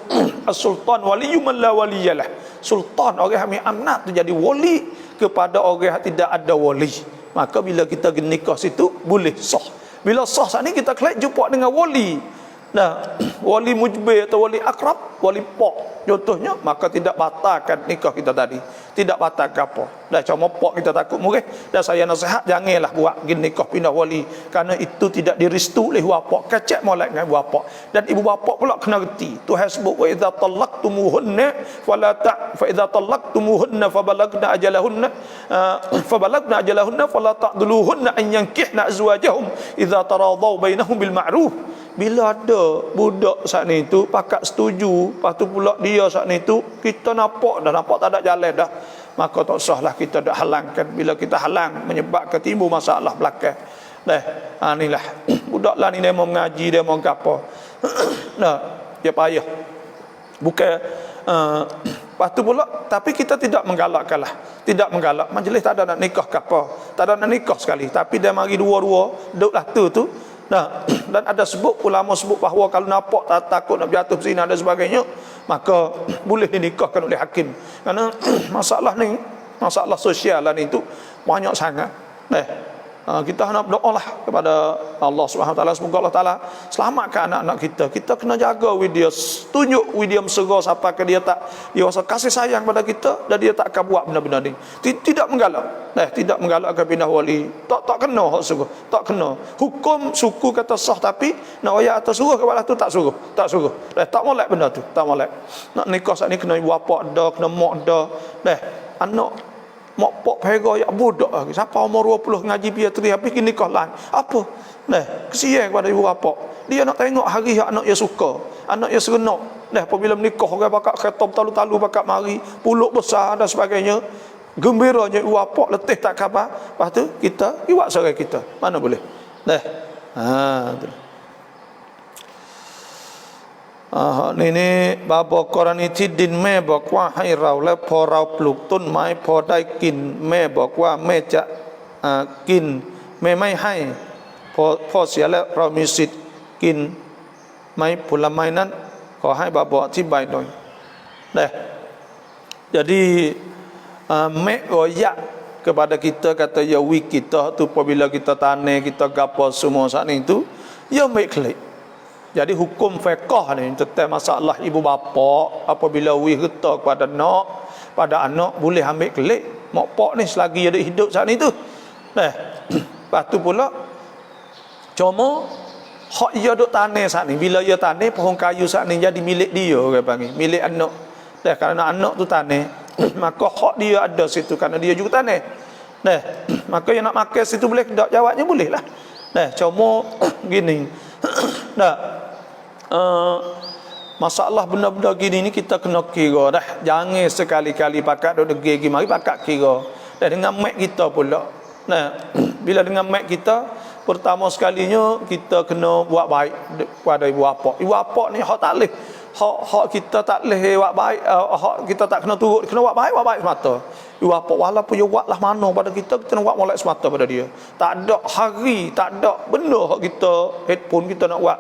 as-sultan waliyyu man la waliyalah. Sultan orang yang ambil amanat tu jadi wali kepada orang yang tidak ada wali. Maka bila kita nikah situ boleh sah. Bila sah saat ni kita kelak jumpa dengan wali. Wali mujbir atau wali akrab, wali pak contohnya, maka tidak batalkan nikah kita tadi. Tidak batalkan apa. Cuma pak kita takut murih, dan saya nasihat janganlah buat nikah pindah wali, kerana itu tidak direstui oleh bapak, kecek molek dengan bapak. Dan ibu bapak pula kena reti. Tuhan sebut wa idza talaqtumuhunna fala ta fa idza talaqtumuhunna fabalagna ajalahunna fala ta'duluhunna an yankihna azwajahum idza taradau bainahum bil ma'ruf. Bila ada budak saat ni tu pakat setuju, lepas tu pula dia saat ni tu kita nampak tak ada jalan dah, maka tak sahlah kita dak halangkan. Bila kita halang menyebabkan timbul masalah belakang. Inilah budak lah ni dia mau mengaji, dia mau gapo. Dia payah. Bukan lepas tu pula, tapi kita tidak menggalakkanlah. Tidak menggalak. Majlis tak ada nak nikah ke apa. Tak ada nak nikah sekali, tapi dia mari dua-dua duduklah tu. Dan ada sebut, ulama sebut bahawa kalau nampak takut nak jatuh zina dan sebagainya, maka boleh dinikahkan oleh hakim. Kerana masalah ni, masalah sosial lah ni tu banyak sangat. Kita nak berdoa lah kepada Allah Subhanahu Taala, semoga Allah Taala selamatkan anak-anak kita. Kita kena jaga dia, tunjuk dia mesra sampai ke dia rasa kasih sayang pada kita dan dia tak akan buat benda-benda ni. Tidak menggalak. Tidak menggalakkan pindah wali. Tak kena hak suruh. Tak kena. Hukum suku kata sah, tapi nak ayat atas suruh kepada tu tak suruh. Tak suruh. Tak molek benda tu. Tak molek. Nak nikah saat ni kena ibu bapa dah, kena mak dah. Anak mak pok pera ya budak lagi. Siapa umur 20 ngaji piatri habis kini nikah lain. Apa? Kesian kepada ibu bapa. Dia nak tengok hari yang anak dia suka, anak dia seronok. Apabila menikah orang pakak khatam talu-talu pakak mari, puluk besar dan sebagainya. Gembiranya ibu bapa letih tak khabar. Lepas tu kita iwak serai kita. Mana boleh? Tu. Ni baboกรณีที่ดินแม่บอกว่าให้เราและพอเราปลูกต้นไม้พอได้กินแม่บอกว่าแม่จะกินแม่ไม่ให้พอเสียแล้วเรามีสิทธิ์กินไหมผลไม้นั้นขอให้บาบอธิบายหน่อยjadi mek royak kepada kita kata ya wi kita tu apabila kita tanah kita gapo semua saat ni tu ya mek klik. Jadi hukum fiqh ni tentang masalah ibu bapa apabila wi harta kepada pada anak boleh ambil kelik mak pak ni selagi ada hidup saat ni tu. Lepas tu pula cuma hak ia duk tanah saat ni, bila ia tanah pohon kayu saat ni jadi milik dia, orang panggil milik anak. Kerana anak tu tanah maka hak dia ada situ kerana dia juga tanah. Maka yang nak makan situ boleh tak? Jawabnya boleh lah. Cuma gini. Masalah benda-benda gini ni kita kena kira dah. Jangan sekali-kali pakat duk degil mari pakat kira. Dengan mak kita pula. Bila dengan mak kita, pertama sekalinya kita kena buat baik pada ibu bapa. Ibu bapa ni hak tak leh. Hak kita tak leh buat baik, hak kita tak kena turut, kena buat baik semata. Ibu bapa walaupun dia buatlah mana pada kita kena buat molek semata pada dia. Tak ada hari, tak ada benda hak kita headphone kita nak buat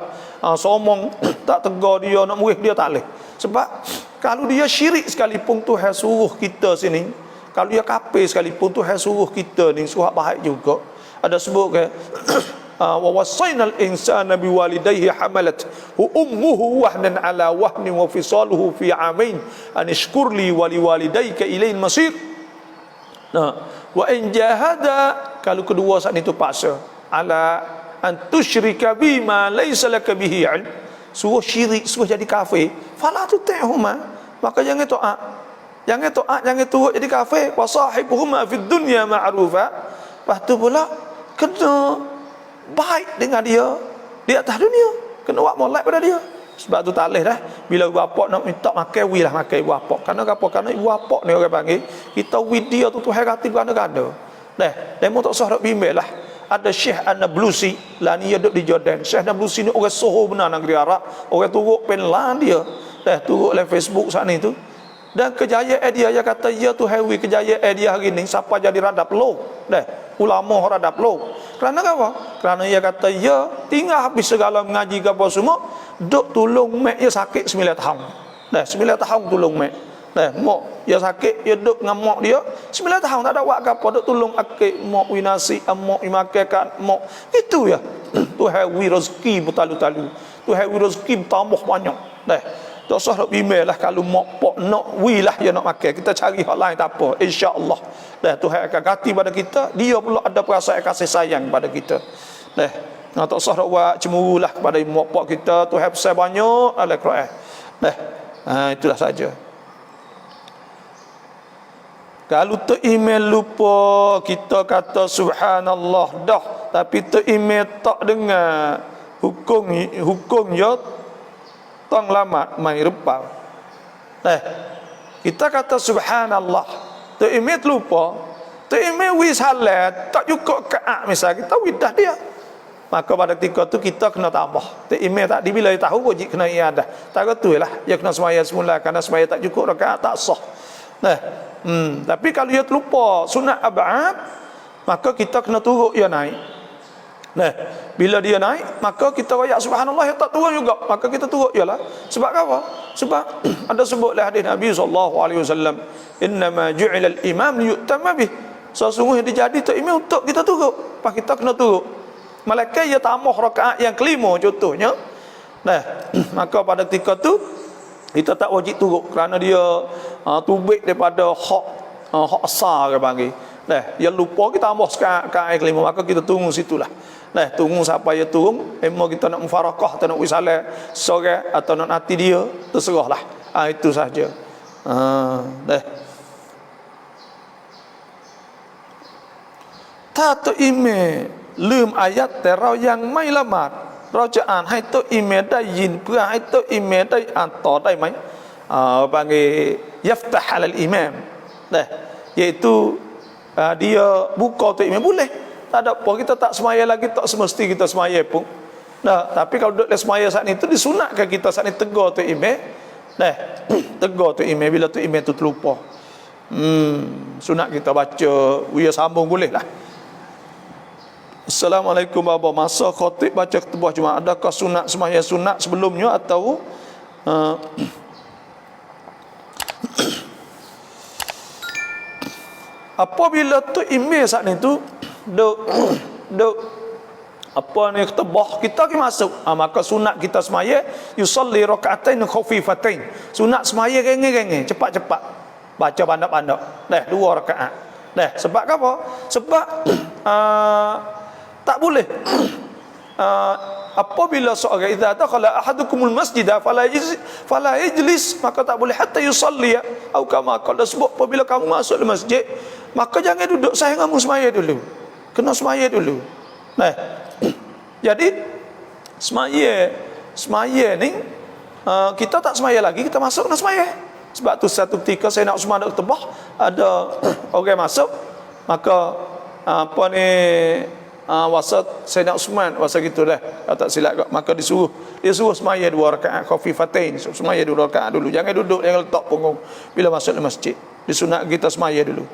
somong tak tegar dia nak murid dia tak leh. Sebab kalau dia syirik sekalipun Tuhan suruh kita sini, kalau dia kafir sekalipun Tuhan suruh kita ni suruh baik juga. Ada sebut ke wa wasainal insana biwalidayhi hamalat ummuhu wahnan ala wahnin wa fisaluhu fi amain an ishkur li wa liwalidayka ilail masir. Wa in jahada, kalau kedua saat itu paksa ala an tusyrika bima laysa laka bihi ilm, suruh syirik, suruh jadi kafir, fala tuti'huma, maka jangan taat. Jangan turut jadi kafir. Wa sahibuhuma fid dunya ma'rufa. Lepas tu pula kena baik dengan dia di atas dunia, kena buat molek pada dia. Sebab tu tak boleh dah bila ibu bapa nak minta makan wi lah makan ibu bapa. Kerana ibu bapa ni orang panggil kita wi dia tu Tuhan kati berganda-ganda. Demo tak sah dak bimbel lah. Ada Syekh An-Nablusi lah ni dia duduk di Jordan. Syekh An-Nablusi ni orang soho benar negeri Arab. Orang turut penlan dia. Turut dalam Facebook saat ni tu. Dan kejayaan dia kata ya tu hewi kejayaan dia hari ni siapa jadi radap low. Ulama radap low. Kerana apa? Kerana dia kata ya tinggal habis segala mengaji ke apa semua duk tolong mak dia sakit 9 tahun. 9 tahun tolong mak. Mak dia sakit dia duk dengan mak dia 9 tahun tak ada buat apa duk tolong akik mak winasi mak imakan mak itu ya. Tu hewi rezeki bertalu-talu. Tu hewi rezeki bertambah banyak. Tak usah nak bimbel lah kalau mak pok nak wi lah dia nak makan. Kita cari hal lain tak apa. InsyaAllah. Tuhan akan ganti pada kita. Dia pula ada perasaan kasih sayang pada kita. Tak usah nak buat cemburu lah kepada mak pok kita. Tuhan pesan banyak dalam Quran. Itulah saja. Kalau email lupa kita kata subhanallah dah. Tapi email tak dengar hukum ya tong lamat mai repau. Kita kata subhanallah. Tu imit lupa. Tu imit wi salat tak cukup kaat misal kita widah dia. Maka pada ketika tu kita kena tambah. Tu imit tak bila tahu wajib kena iadah. Tak betullah dia kena semaya semula kerana semaya tak cukup rakaat tak sah. Tapi kalau dia terlupa sunat ab'ad maka kita kena turut dia naik. Bila dia naik maka kita royak subhanallah yang tak turun juga maka kita turut ialah sebab apa? Sebab ada sebutlah hadis Nabi sallallahu alaihi wasallam innama ju'ila al-imam liyutamma bih. sesungguhnya dijadi Tok Ime untuk kita turut. Pas kita kena turut. Malaikat ia tambah rakaat yang kelima contohnya. Nah, maka pada ketika tu kita tak wajib turut kerana dia tubik daripada hak asar ke panggil. Nah, dia lupa kita tambah rakaat yang kelima, maka kita tunggu situlah. Nah, tunggu sampai dia turun. Emang kita nak mufarakah atau nak wisalah seorang atau nak nanti dia, terserahlah. Itu saja. Dah. Tato ime lum ayat terau yang mai lamat.เราจะอ่านให้ตัวอีเมลได้ยินเพื่อให้ตัวอีเมลได้อ่านต่อได้ไหมpanggil yaftah alal imam. Dah. Iaitu dia buka tu imam boleh. Tak ada apa, kita tak semaya lagi, tak semesti kita semaya pun. Nah, tapi kalau duduk semaya saat itu disunatkan kita saat ini tegur tu imam. Nah, tegur tu imam bila tu imam tu terlupa. Sunat kita baca, dia sambung boleh lah. Assalamualaikum Bapa. Masa khatib baca khutbah Jumaat, adakah sunat semaya sunat sebelumnya atau apabila tu imam saat itu duk apa ni khutbah kita ke masuk, maka sunat kita semaya yusalli rakaatain khafifatain. Sunat semaya genge-genge, cepat-cepat. Baca pandap-pandap. Dah 2 rakaat. Dah sebab apa? Sebab tak boleh apabila seorang idza dakhala ahadukumul masjid fala yajlis, maka tak boleh hatta yusalli atau kama qala sebab apabila kamu masuk ke masjid maka jangan duduk saya kamu semaya dulu, kena semaya dulu. Nah, jadi semaya ni kita tak semaya lagi, kita masuk kena semaya. Sebab tu satu ketika saya nak Usman nak tebah, ada orang masuk, maka apa ni wasat Sayyidina Uthman wasa gitulah, tak silap kau, maka dia suruh semaya 2 rakaat khafifatain, semaya 2 rakaat dulu, jangan duduk, jangan letak punggung bila masuk ke masjid. Disunat kita semaya dulu.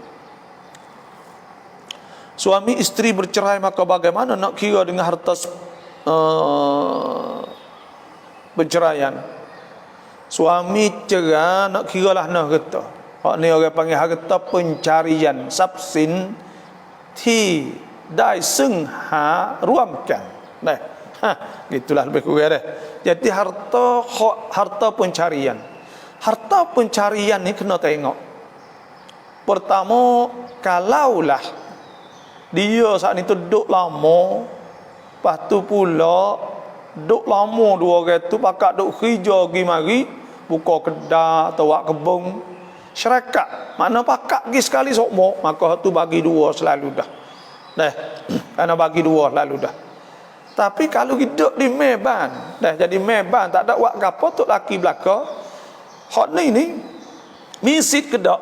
Suami isteri bercerai, maka bagaimana nak kira dengan harta berceraian? Suami cerai nak kira lah nak kata. Hak ni orang panggil harta pencarian, sabsin ti dai seng ha ruamkan. Nah, gitulah lebih kurang dah. Jadi harta pencarian. Harta pencarian ni kena tengok. Pertama, kalaulah dia saat itu duduk lama, lepas tu pula duduk lama 2 orang tu pakat duduk kerja pergi mari, buka kedai atau buat kebun, syarikat mana pakat pergi sekali sokmo, maka tu bagi 2 selalu dah. Dah, kerana bagi 2 lalu dah. Tapi kalau hidup di Meban, dah jadi Meban tak ada buat gapo tok laki belaka. Hak ni misit ke dak?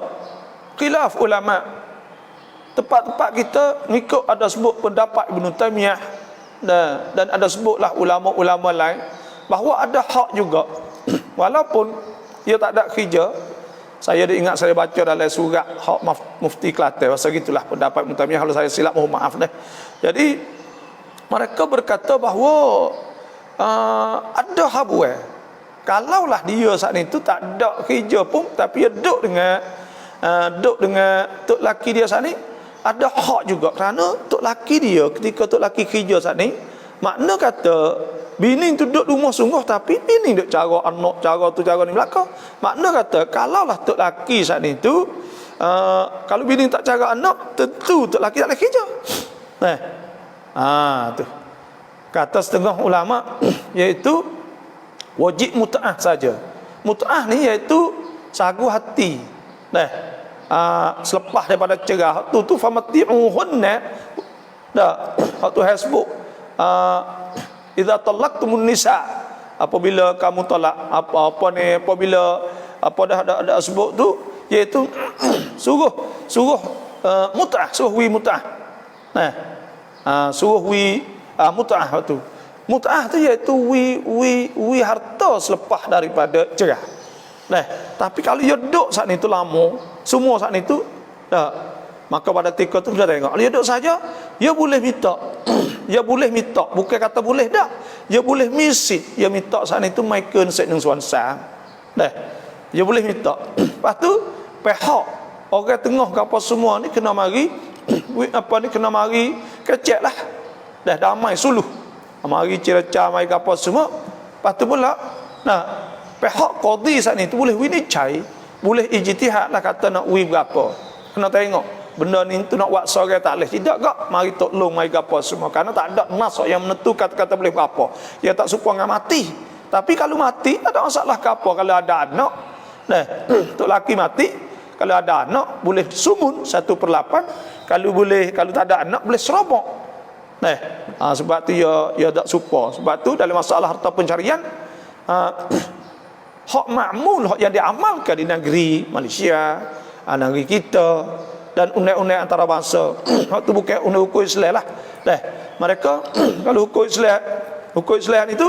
Khilaf ulama. Tempat-tempat kita ngikut ada sebut pendapat Ibn Taymiyah dan ada sebutlah ulama-ulama lain bahawa ada hak juga. Walaupun ia tak ada kerja. Saya ingat saya baca dalam surat hak Mufti Kelantan, masa gitulah pendapat Ibn Taymiyah, kalau saya silap mohon maaf dah. Jadi mereka berkata bahawa ada habuai. Kalaulah dia saat itu tak ada kerja pun, tapi dia duduk dengan tok laki dia saat ni, ada hak juga, kerana tok laki dia ketika tok laki kerja saat ni, makna kata bini tu duduk rumah sungguh, tapi bini duk cara anak, cara tu cara ni belakang. Makna kata kalaulah tok laki saat ni tu kalau bini tak cara anak, tentu tok laki tak boleh kerja. Tu kata setengah ulama iaitu wajib mut'ah saja. Mut'ah ni iaitu sagu hati. Selepas daripada cerah tu famati'uhunna, dah hak tu hasbuk idza talaqtumun nisa, apabila kamu talak apabila dah sebut tu iaitu suruh mut'ah, suruh wi mut'ah. Suruh wi mut'ah tu. Mut'ah tu iaitu wi harta selepas daripada cerah. Tapi kalau dia duduk saat itu lama, semua saat itu dah, maka pada ketika tu sudah tengok, dia duduk saja, dia boleh minta. Dia boleh minta, bukan kata boleh dah. Dia boleh misit, dia minta saat itu maikun set nang suan sang. Dia boleh minta. Lepas tu pihak orang tengah ke apa semua ni kena mari apa ni kena mari kecek lah. Dah damai suluh. Mari cerca mai apa semua. Lepas tu pula nah pihak qadi saat ni tu boleh winicai, boleh ijtihad lah kata nak wi berapa. Kena tengok benda ni tu nak buat seorang tak boleh. Tidak kak mari tolong mari apa semua. Kerana tak ada nas yang menentukan kata boleh berapa. Dia tak serupa dengan mati. Tapi kalau mati tak ada masalah ke apa. Kalau ada anak nah tok laki mati, kalau ada anak boleh sumun 1/8. Kalau tak ada anak boleh serobok. Sebab tu ya tak serupa. Sebab tu dalam masalah harta pencarian hak ma'mul, hak yang diamalkan di negeri Malaysia, negeri kita dan undang-undang antarabangsa. Hak tu bukan undang hukum Islam lah. Mereka kalau hukum Islam itu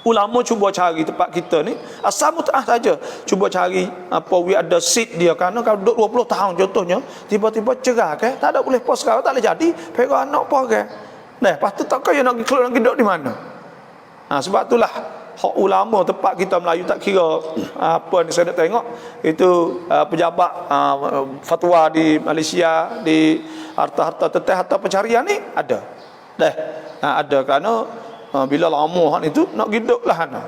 ulama cuba cari tempat kita ni asal mut'ah saja, cuba cari apa ada seat dia. Kerana kalau duduk 20 tahun contohnya tiba-tiba cerah ke tak ada boleh pos sekarang tak boleh jadi pera anak apa ke. Lepas tu tak kaya nak keluar nak hidup di mana. Sebab itulah hak ulama tempat kita Melayu tak kira apa ni saya nak tengok itu pejabat fatwa di Malaysia di harta-harta teteh harta pencarian ni ada. Ada kerana bila lama hak itu nak hidup lah ana.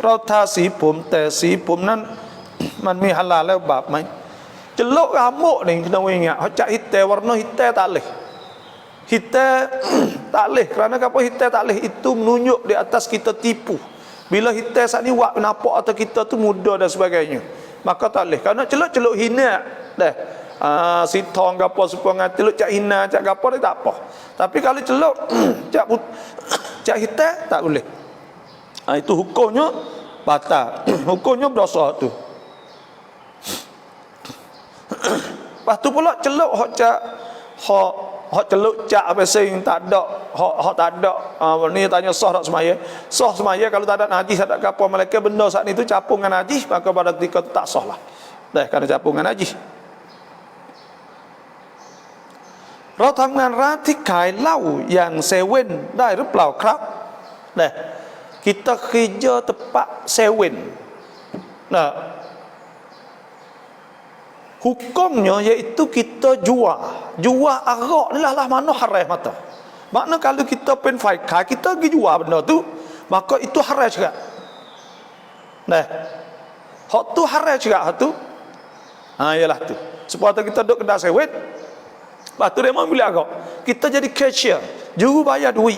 Rotasi pum tesi pum nan man mi halalแล้วบาปไหม celok rambut ni kena ingat hak cat hitam warna hitam tak leh. Hitam tak leh kerana apa hitam tak leh itu menunjuk di atas kita tipu. Bila hitam sat ni buat nampak atau kita tu muda dan sebagainya. Maka tak leh kerana celok-celok hina dah. Sitong ke apa supaya celok cat hina cat gapo ni tak apa. Tapi kalau celok cat hitam tak boleh. Itu hukumnya batal. Hukumnya berdosa tu. Lepas tu pula celok hak celok cat apa sing tak ada hak tak ada ni tanya sah tak semaya. Sah semaya kalau tak ada najis tak ada apa malaikat benda saat ni tu capung dengan najis maka pada ketika tu tak sah lah. Kerana capung dengan najis. เราทำงานร้านที่ขายเหล้าอย่างเซเว่นได้หรือเปล่าครับ kita kerja tempat seven. Hukumnya iaitu kita jual arak ni lah mana haram mata. Makna kalau kita pen faikah kita pergi jual benda tu maka itu haram juga. Hak tu haram juga hak tu. Ialah tu. Sebab kita duduk kedai seven. Lepas tu dia ambil arak. Kita jadi cashier, juru bayar duit,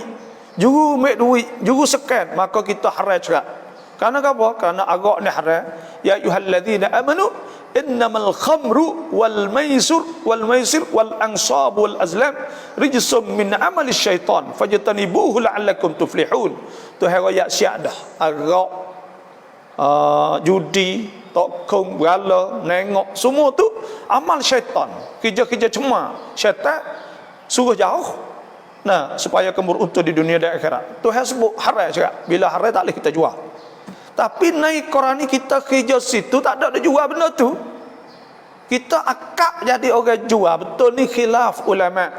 juru make duit, juru scan, maka kita haram juga. Kerana apa? Kerana arak ni haram. Ya ayyuhalladzina amanu innamal khamru wal maisir wal ansab wal azlam rijsum min amali syaitan fajtanibuhu la'allakum tuflihun. Tu hari ayat syak dah. Arak, judi, tokong, berala, nengok, semua tu amal syaitan. Kerja-kerja cemar syaitan suruh jauh. Supaya kamu beruntung di dunia dan akhirat. Tuhan sebut haram juga. Bila haram tak boleh kita jual. Tapi naik Quran ni kita kerja situ tak ada jual benda tu. Kita akak jadi orang jual. Betul ni khilaf ulama.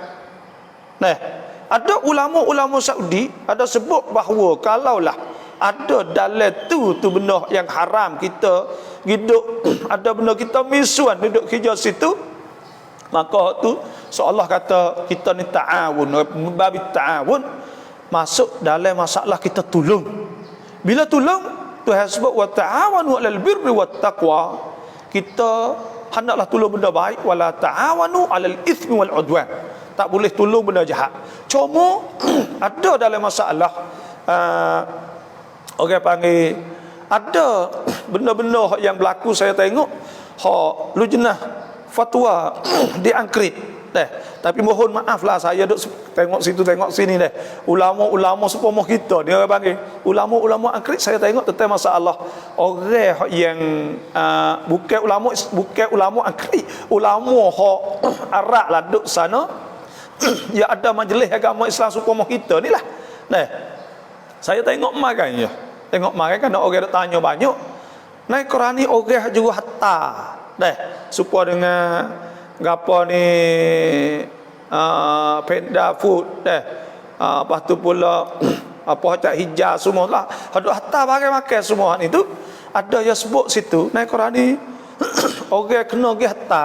Ada ulama-ulama Saudi ada sebut bahawa kalaulah ada dalil tu benda yang haram kita hidup ada benda kita misuan duduk kerja situ maka tu seolah kata kita ni ta'awun babi ta'awun masuk dalam masalah kita tolong. Bila tolong Tuhan sebut wa ta'awanu 'alal birri wat taqwa, kita hendaklah tolong benda baik wala ta'awanu 'alal itsmi wal 'udwan, tak boleh tolong benda jahat. Cuma ada dalam masalah orang panggil ada benda-benda yang berlaku saya tengok hak lujnah fatwa diangkrit tapi mohon maaf lah saya duk tengok situ tengok sini ulama-ulama sepomoh kita dia orang panggil ulama-ulama angkrit saya tengok tentang masalah orang yang bukan ulama angkrit, ulama hak Arab lah duk sana ya ada majlis agama Islam sepomoh kita ni lah. Saya tengok makanya kan orang dah tanya banyak. Naik Quran ni orang juga hatta. Supaya dengan gapo ni penda food lepas tu pula apa cak hijau semua lah. Haduk hatta pakai makan semua ni tu. ada yang sebut situ naik Quran ni orang kena pergi harta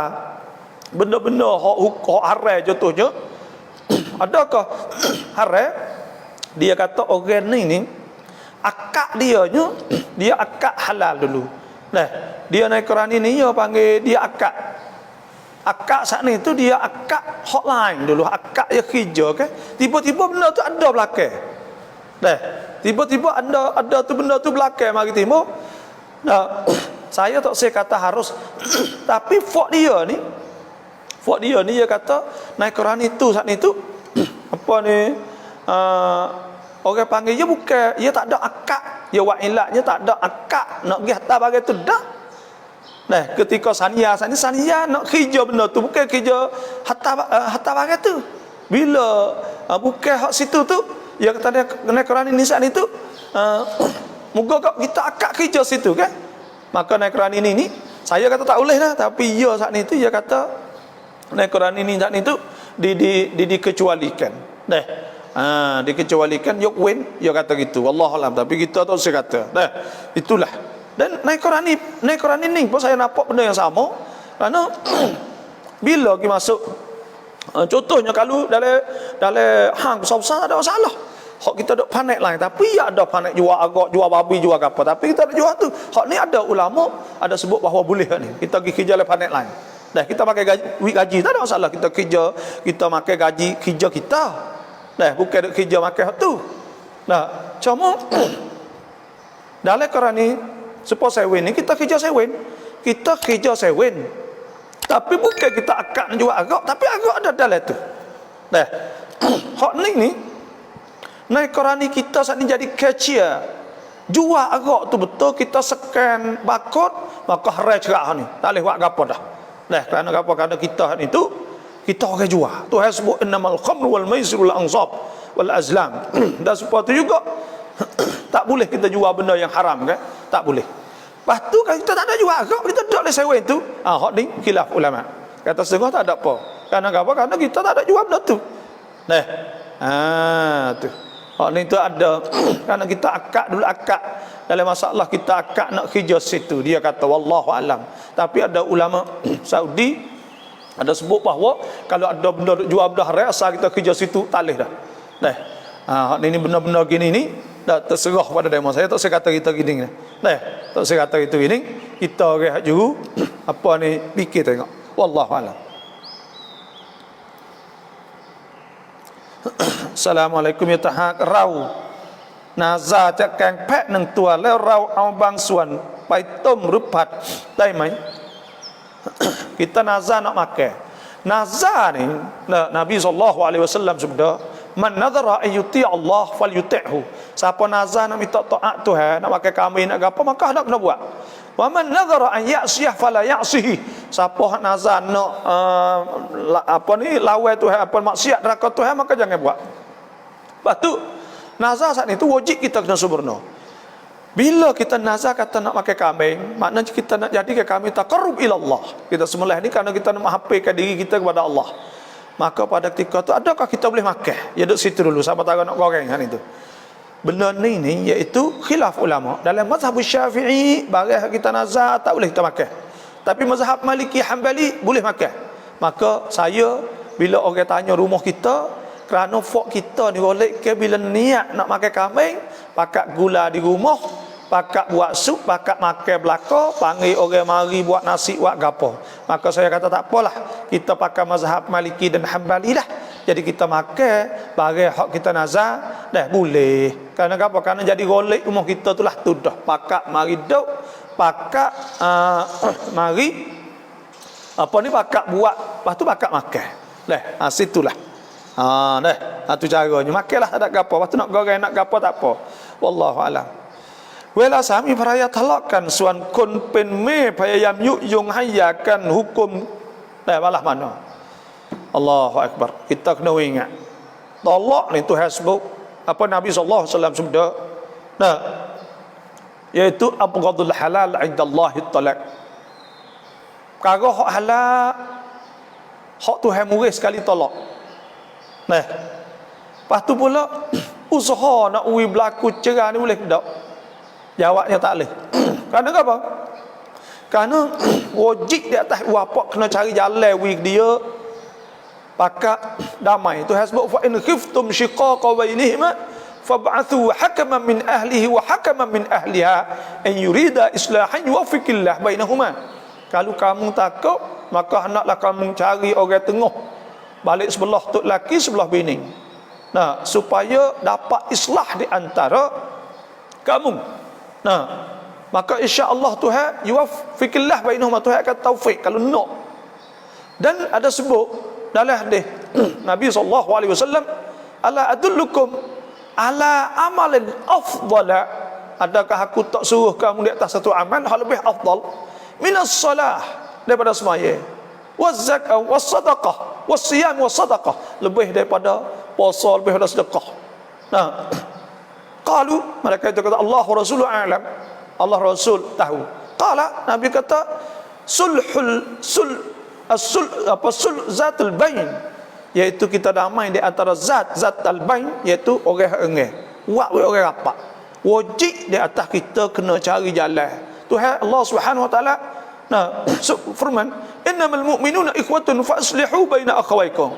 benda-benda hak haram contohnya adakah haram dia kata orang ni akad dia akad halal dulu. Nah, dia naik Quran ini dia panggil dia akad. Akad saat ni tu dia akad hak lain dulu, akad yang kerja kan. Tiba-tiba benda tu ada belakang. Nah, tiba-tiba ada tu benda tu belakang mari timbul. Nah, saya tak saya kata harus tapi fault dia ni dia kata naik Quran itu saat ni tu apa ni orang panggil dia bukan dia tak ada akad, dia wa'ilatnya tak ada akad nak pergi hantar bagai tu dah. Nah, ketika sania nak kerja benda tu bukan kerja hantar bagai tu. Bila bukan hak situ tu dia kata dia naik Quran ini saat itu moga kita akad kerja situ kan. Maka naik Quran ini ni saya kata tak boleh lah, tapi dia saat ni tu dia kata naik Quran ini saat ni tu dikecualikan. Nah, dikecualikan wen dia kata gitu wallahu alam, tapi kita tak usah kata dah itulah. Dan naik Quran ini pun saya nampak benda yang sama kerana bila kita masuk contohnya kalau dalam hang besar-besar ada masalah hak kita dok panik lain, tapi ya ada panik jual agak jual babi jual apa, tapi kita nak jual tu hak ni ada ulama ada sebut bahawa boleh ni kita pergi kerja le panik lain. Dah kita pakai gaji tak ada masalah, kita kerja kita pakai gaji kerja kita. Dah bukan duk kerja makan hak tu. Nah, cuma dalam Quran ni supaya sewen ni kita kerja sewen. Kita kerja sewen. Tapi bukan kita akad jual agak, tapi agak ada dalam tu. Dah. Hak ni naik Quran ni kita saat ni jadi cashier. Jual agak tu betul kita scan barcode maka harai cerah ni. Tak boleh buat gapo dah. Dah kerana gapo kerana kita ni tu kita orang jual. Tuhan sebut innamal khamru wal maisir wal ansab wal azlam. Dan seperti itu juga tak boleh kita jual benda yang haram kan? Tak boleh. Lepas tu kalau kita tak ada jual agak, kita duduk di sewa itu. Hak ni khilaf ulama. Kata setengah tak ada apa. Karena apa? Karena kita tak ada jual benda tu. Nah. Tu. Hak ni tu ada karena kita akad dulu akad. Dalam masalah kita akad nak kerja situ. Dia kata wallahu alam. Tapi ada ulama Saudi ada sebut bahawa kalau ada benda jual benda haram asal kita kerja situ tak boleh dah. Nah. Ini benda-benda gini ni dah terserah pada demo. Saya tak saya kata kita gini. Nah, tak saya kata itu ini kita orang juru apa ni fikir tengok. Wallahu alam. Assalamualaikum ya tahak rau. Naza จะแกงแพะ1ตัวแล้วเราเอาบางส่วนไปต้มหรือผัดได้ไหม Kita nazar nak makan. Nazar ni Nabi SAW sabda, man nadhara ayyuti Allah falyuti'hu. Siapa nazar nak minta taat Tuhan, nak makan kambing nak apa, maka hendak kena buat. Wa man nadhara an ya'siyah fala ya'sihi. Siapa nazar nak lawan Tuhan, apa maksiat neraka Tuhan, maka jangan buat. Lepas tu nazar saat itu wajib kita kena sempurna. Bila kita nazar kata nak makan kambing, maknanya kita nak jadikan kambing taqarrub ila Allah. Kita sembelih ni kerana kita nak menghampirkan diri kita kepada Allah. Maka pada ketika tu adakah kita boleh makan? Ya duduk situ dulu sampai tahu nak goreng kan itu. Benda ni iaitu khilaf ulama. Dalam mazhab Syafi'i barang kita nazar tak boleh kita makan. Tapi mazhab Maliki Hanbali boleh makan. Maka saya bila orang tanya rumah kita, kerana fok kita ni boleh ke bila niat nak makan kambing, pakat gula di rumah, pakat buat sup, pakat makan belaka, panggil orang mari buat nasi buat gapo. Maka saya kata tak apalah, kita pakai mazhab Maliki dan Hanbali lah. Jadi kita makan barang hak kita nazar dah boleh. Kerana apa? Kerana jadi golek rumah kita tu lah tu dah. Pakat mari duk, pakat mari apa ni pakat buat, lepas tu pakat makan. Dah, situlah. Tu caranya. Makanlah tak ada gapo. Lepas tu nak goreng nak gapo tak apa. Wallahu alam. Wala sami peraya talakkan suan kun pen me payayam yung hayakan hukum balah mana. Allahu akbar. Kita kena ingat. Talak ni tu hasbuk apa Nabi sallallahu alaihi wasallam sabda. Nah, iaitu abghadul halal indallahi talak. Perkara hak halal hak Tuhan murih sekali tolak. Nah, lepas tu pula usaha nak berlaku cerai ni boleh tak? Jawabnya tak boleh. Kerana apa? Kerana wajib di atas wapak kena cari jalan wig dia pakat damai. Tuhan sebut fa in khiftum shiqaqa bainihima fab'athu hakaman min ahlihi wa hakaman min ahliha an yurida islahan yuwaffiqillah bainahuma. Kalau kamu takut, maka hendaklah kamu cari orang tengah balik sebelah tok laki sebelah bini. Nah, supaya dapat islah di antara kamu. Nah, maka insya-Allah Tuhan yuwaffiqillah bainahuma, Tuhan akan taufik kalau nak. Dan ada sebut dalam hadis Nabi SAW, ala adullukum ala amalin afdala, adakah aku tak suruh kamu di atas satu amal yang lebih afdal minas salah, daripada semaya, waz zakah was sadaqah was siyam was sadaqah, lebih daripada puasa, lebih daripada sedekah. Nah, qalu, mereka itu kata Allah wa rasuluhu a'lam, Allah Rasul tahu. Qala, Nabi kata sul zatul bain, iaitu kita damai di antara zat al-bain, iaitu orang-orang orang rapat. Wajib di atas kita kena cari jalan. Tuhan Allah Subhanahu wa taala firman, innamal mu'minuna ikhwatun faslihu baina akhawaykum.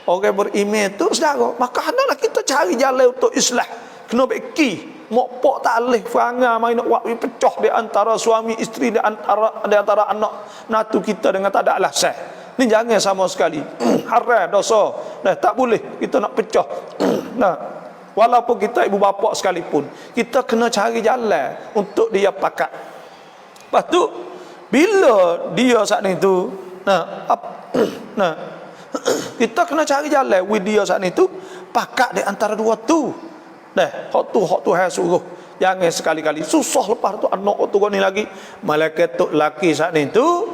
Orang beriman itu saudara, maka hendaklah kita cari jalan untuk islah. Kena beki mokpok tak leh perangai main nak buat pecah di antara suami isteri, di antara anak natu kita dengan tak ada alasan. Ni jangan sama sekali. Haram, dosa. Nah, tak boleh kita nak pecah. Nah, walaupun kita ibu bapa sekalipun, kita kena cari jalan untuk dia pakat. Lepas tu bila dia saat itu nah kita kena cari jalan with dia saat itu pakat di antara dua tu. Hak tu Tuhan suruh. Jangan sekali-kali susah lepas tu anak tu ni lagi malaikat tu laki saat itu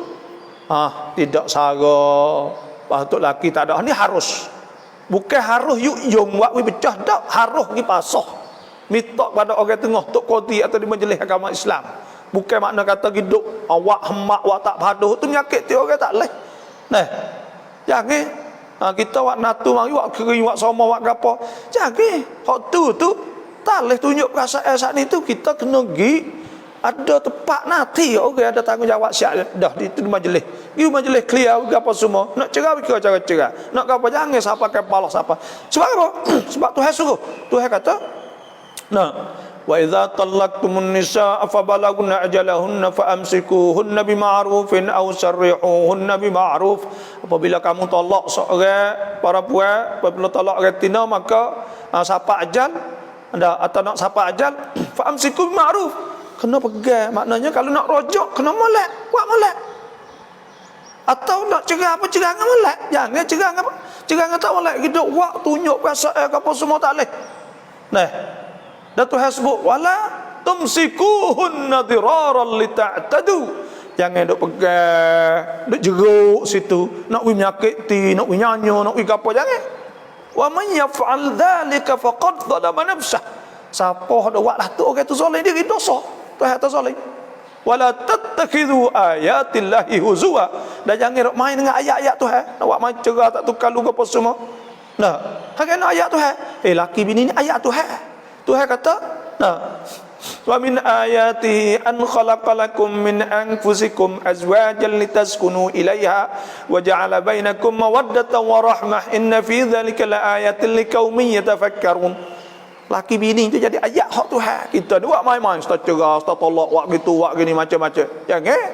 tidak sara. Lepas tu laki tak ada. Ni harus. Bukan harus yung buat pecah, tak harus pergi pasah. Minta pada orang tengah tok kodi atau di majlis agama Islam. Bukan makna kata hidup awak hemak awak tak paduh tu menyakit ti orang tak leh. Nah, jangan kita wak natu mari wak kering wak sama wak gapo. Jangan hak tu tak leh tunjuk perasaan saat ni tu, kita kena gi ada tempat nanti orang ada tanggungjawab siap dah di majlis. Gi majlis clear gapo semua. Nak cerah ke cara cerah. Nak gapo jangan siapa kepala siapa. Sebab apa? Sebab Tuhan suruh. Tuhan kata, wa idza talaqtumun nisaa fabalagna ajalahunna faamsikuhunna bima'rufin aw sarrihuhunna bima'ruf. Apabila kamu tolak seorang para puan, apabila tolak retina, maka siapa ajal atau nak siapa ajal faamsiku bima'ruf, kena pegang. Maknanya kalau nak rojak kena molek, buat molek. Atau nak cerah apa, cerah dengan molek. Jangan cerah apa, cerah dengan tak molek. Hidup wak tunjuk perasaan apa semua tak leh. Nah, dan Tuhan sebut wala tumsikuhunna diraran lita'tadu. Jangan duk pegang, duk jeruk situ, nak wi menyakiti, nak wi nyanyo, nak wi gapo, jangan. Wa man yaf'al dzalika faqad zalama nafsah. Siapa dak buat lah tu orang tu zalim, dia dosa. Tuhan tu zalim. Wala tattakhidhu ayatillahi huzwa. Dan jangan duk main dengan ayat-ayat Tuhan. Nak buat main cerah tak tukar lu gapo semua. Nah, hang ayat Tuhan. Laki bini ni ayat Tuhan. Tuhan kata, wa min ayatihi an khalaqalakum min anfusikum azwajan litaskunu ilaiha wa ja'ala bainakum mawaddatan wa rahmah inna fi dzalika laayatin liqaumin yatafakkarun. Laki bini itu jadi ayat hak Tuhan. Kita buat main-main, start cerah, start tolak, buat gitu, buat gini macam-macam. Jangan.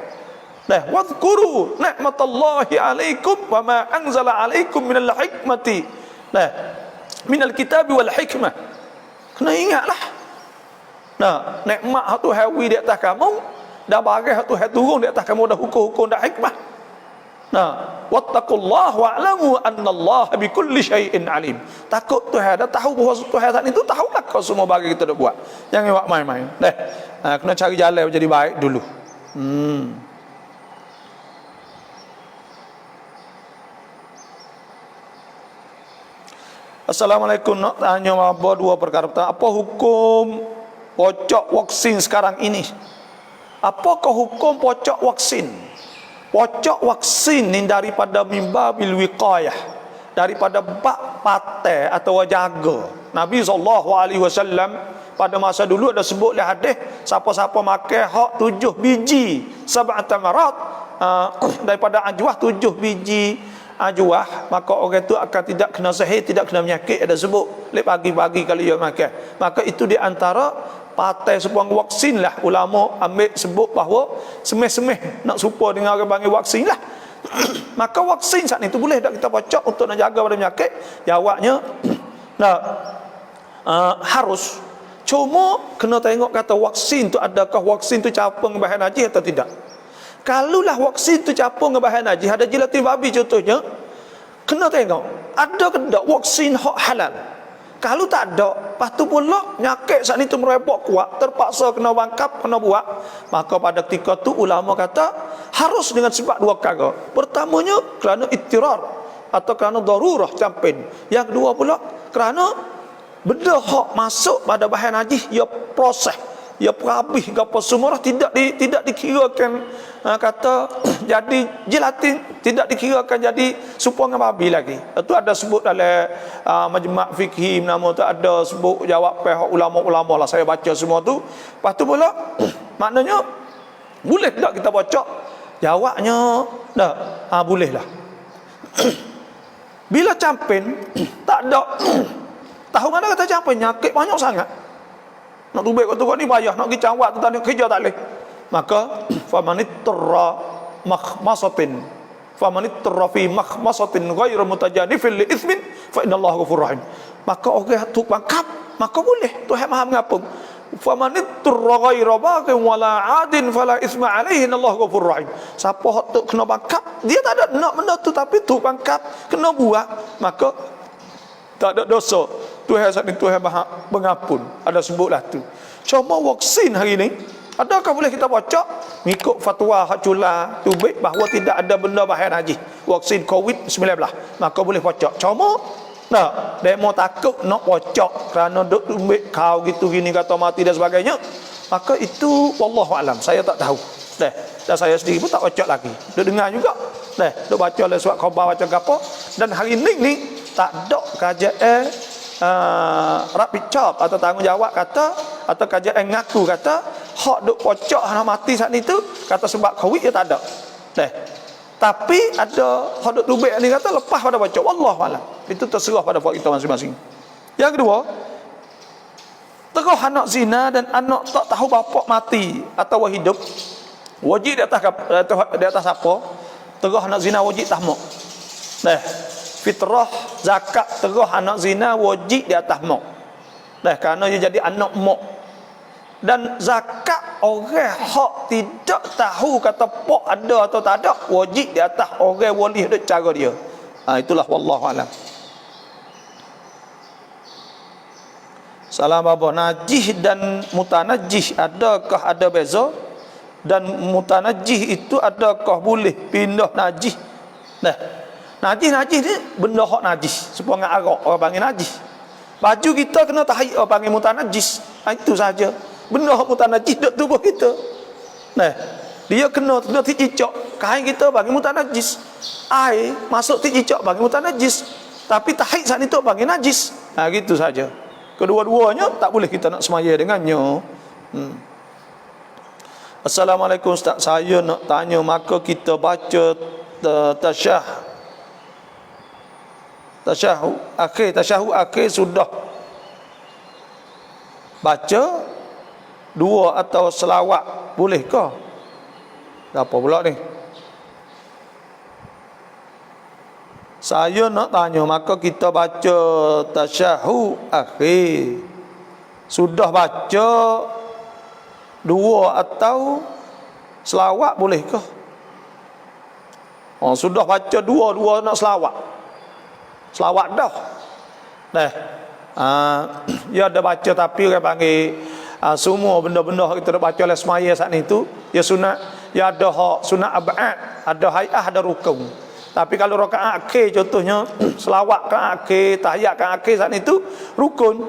Wadhkuru ni'matallahi alaikum wa ma anzala alaikum minal hikmati. Minal kitabi wal hikmah. Kena ingatlah. Nikmat hak Tuhan wi di atas kamu, dah bagi hak Tuhan turun di atas kamu, dah hukum-hukum, dah hikmah. Wattaqullaha wa'lamu annallaha bikulli syai'in alim. Takut Tuhan, dah tahu bahawa Tuhan saat itu tahulah kau semua bagi kita dak buat. Jangan buat main-main. Kena cari jalan jadi baik dulu. Assalamualaikum, nak tanya apa dua perkara. Apa hukum pocok vaksin sekarang ini? Apakah hukum pocok vaksin? Pocok vaksin ni daripada mimba bil wiqayah, daripada bab patai atau jaga. Nabi SAW pada masa dulu ada sebut dalam hadis, siapa-siapa makan hak 7 biji sab'at tamarat, daripada ajwah 7 biji ajwah, maka orang itu akan tidak kena sihir, tidak kena penyakit. Ada sebut lep pagi-pagi kalau dia makan, maka itu di antara patai sebuah vaksin lah. Ulama ambil sebut bahawa semeh-semeh nak serupa dengan orang panggil vaksin lah. Maka vaksin saat itu boleh tak kita pocok untuk nak jaga pada penyakit? Jawabnya nah, harus. Cuma kena tengok kata vaksin tu, adakah vaksin tu capung bahan najis atau tidak. Kalulah vaksin tu capung bahan najis, ada jilatin babi contohnya, kena tengok ada ke tak vaksin hak halal. Kalau tak ada, lepas tu pula penyakit saat itu merebak kuat, terpaksa kena bangkap, kena buat, maka pada ketika tu ulama kata harus dengan sebab 2 perkara. Pertamanya kerana ittirar atau kerana darurah campin. Yang kedua pula kerana benda hak masuk pada bahan najis, ia proses, ia perhabis apa semua tidak dikirakan kata jadi jelatin, tidak dikirakan jadi supa dengan babi lagi. Itu ada sebut dalam majma' fikhi, nama tu ada sebut jawab pihak ulama-ulama lah, saya baca semua tu. Lepas tu pula maknanya boleh tak kita baca? Jawabnya dah, boleh lah. Bila campin tak ada tahu mana kata campin, nyakit banyak sangat, nak tubik kau ni payah, nak pergi cawat tu tak ada kerja tak boleh. Maka famanittarra makhmasatin, famanittarra fi makhmasatin ghairu mutajanifin li itsmin fa innallaha ghafurur rahim. Maka orang tu bangkap, maka boleh Tuhan Maha mengapung. Famanittarra ghairu baqin wala adin fala itsma alaihi innallaha ghafurur rahim. Siapa hak tu kena bangkap, dia tak ada nak benda tu tapi tu bangkap kena buat, maka tak ada dosa. Tuhan saat ini Tuhan Maha mengampun. Ada sebutlah tu. Cuma vaksin hari ni, adakah boleh kita baca mengikut fatwa hak cula tubik bahawa tidak ada benda bahaya najis, vaksin COVID-19, maka boleh baca. Cuma nah, demo takut nak baca kerana duk tubik kau gitu gini kata mati dan sebagainya, maka itu wallahu alam, saya tak tahu. Dan saya sendiri pun tak baca lagi. Duk dengar juga. Duk baca le surat khabar baca gapo, dan hari ni tak ada kajian rapid chop atau tanggungjawab kata, atau kajian ngaku kata hak duk pocok hang mati saat itu kata sebab covid, ya tak ada. Tapi ada hak duk tubik ni kata lepas pada pocok, wallahu alam. Itu terserah pada kita masing-masing. Yang kedua, terus anak zina dan anak tak tahu bapa mati atau hidup, wajib di atas apa? Terus anak zina wajib tahmak. Fitrah zakat terus anak zina wajib di atas mak. Kerana dia jadi anak mak. Dan zakat orang hak tidak tahu kata pok ada atau tak ada, wajib di atas orang wali duk cara dia. Itulah wallahu alam. Salam apa najis dan mutanajis, adakah ada beza? Dan mutanajis itu adakah boleh pindah najis? Najis ni benda hak najis, sepanjang arak orang panggil najis. Baju kita kena tahiyat orang panggil mutanajis. Itu saja. Benda hak mutanajis dekat tubuh kita. Dia kena cicak. Kain kita panggil mutanajis. Air masuk cicak panggil mutanajis. Tapi tahiyat saat itu panggil najis. Gitu saja. Kedua-duanya tak boleh kita nak semaya dengannya. Assalamualaikum Ustaz, saya nak tanya, maka kita baca tasyahud akhir sudah baca 2 atau selawat, bolehkah? Apa pula ni? Saya nak tanya, maka kita baca tasyahud akhir sudah baca 2 atau selawat, bolehkah? Sudah baca 2 nak selawat. Selawat dah. Ya ada baca, tapi orang panggil semua benda-benda kita dah baca oleh semaya saat itu, ya sunat, ya ada hak sunat ab'ad, ada hay'ah, ada rukun. Tapi kalau rakaat akhir contohnya selawat kan akhir, tahiyat kan akhir saat itu rukun.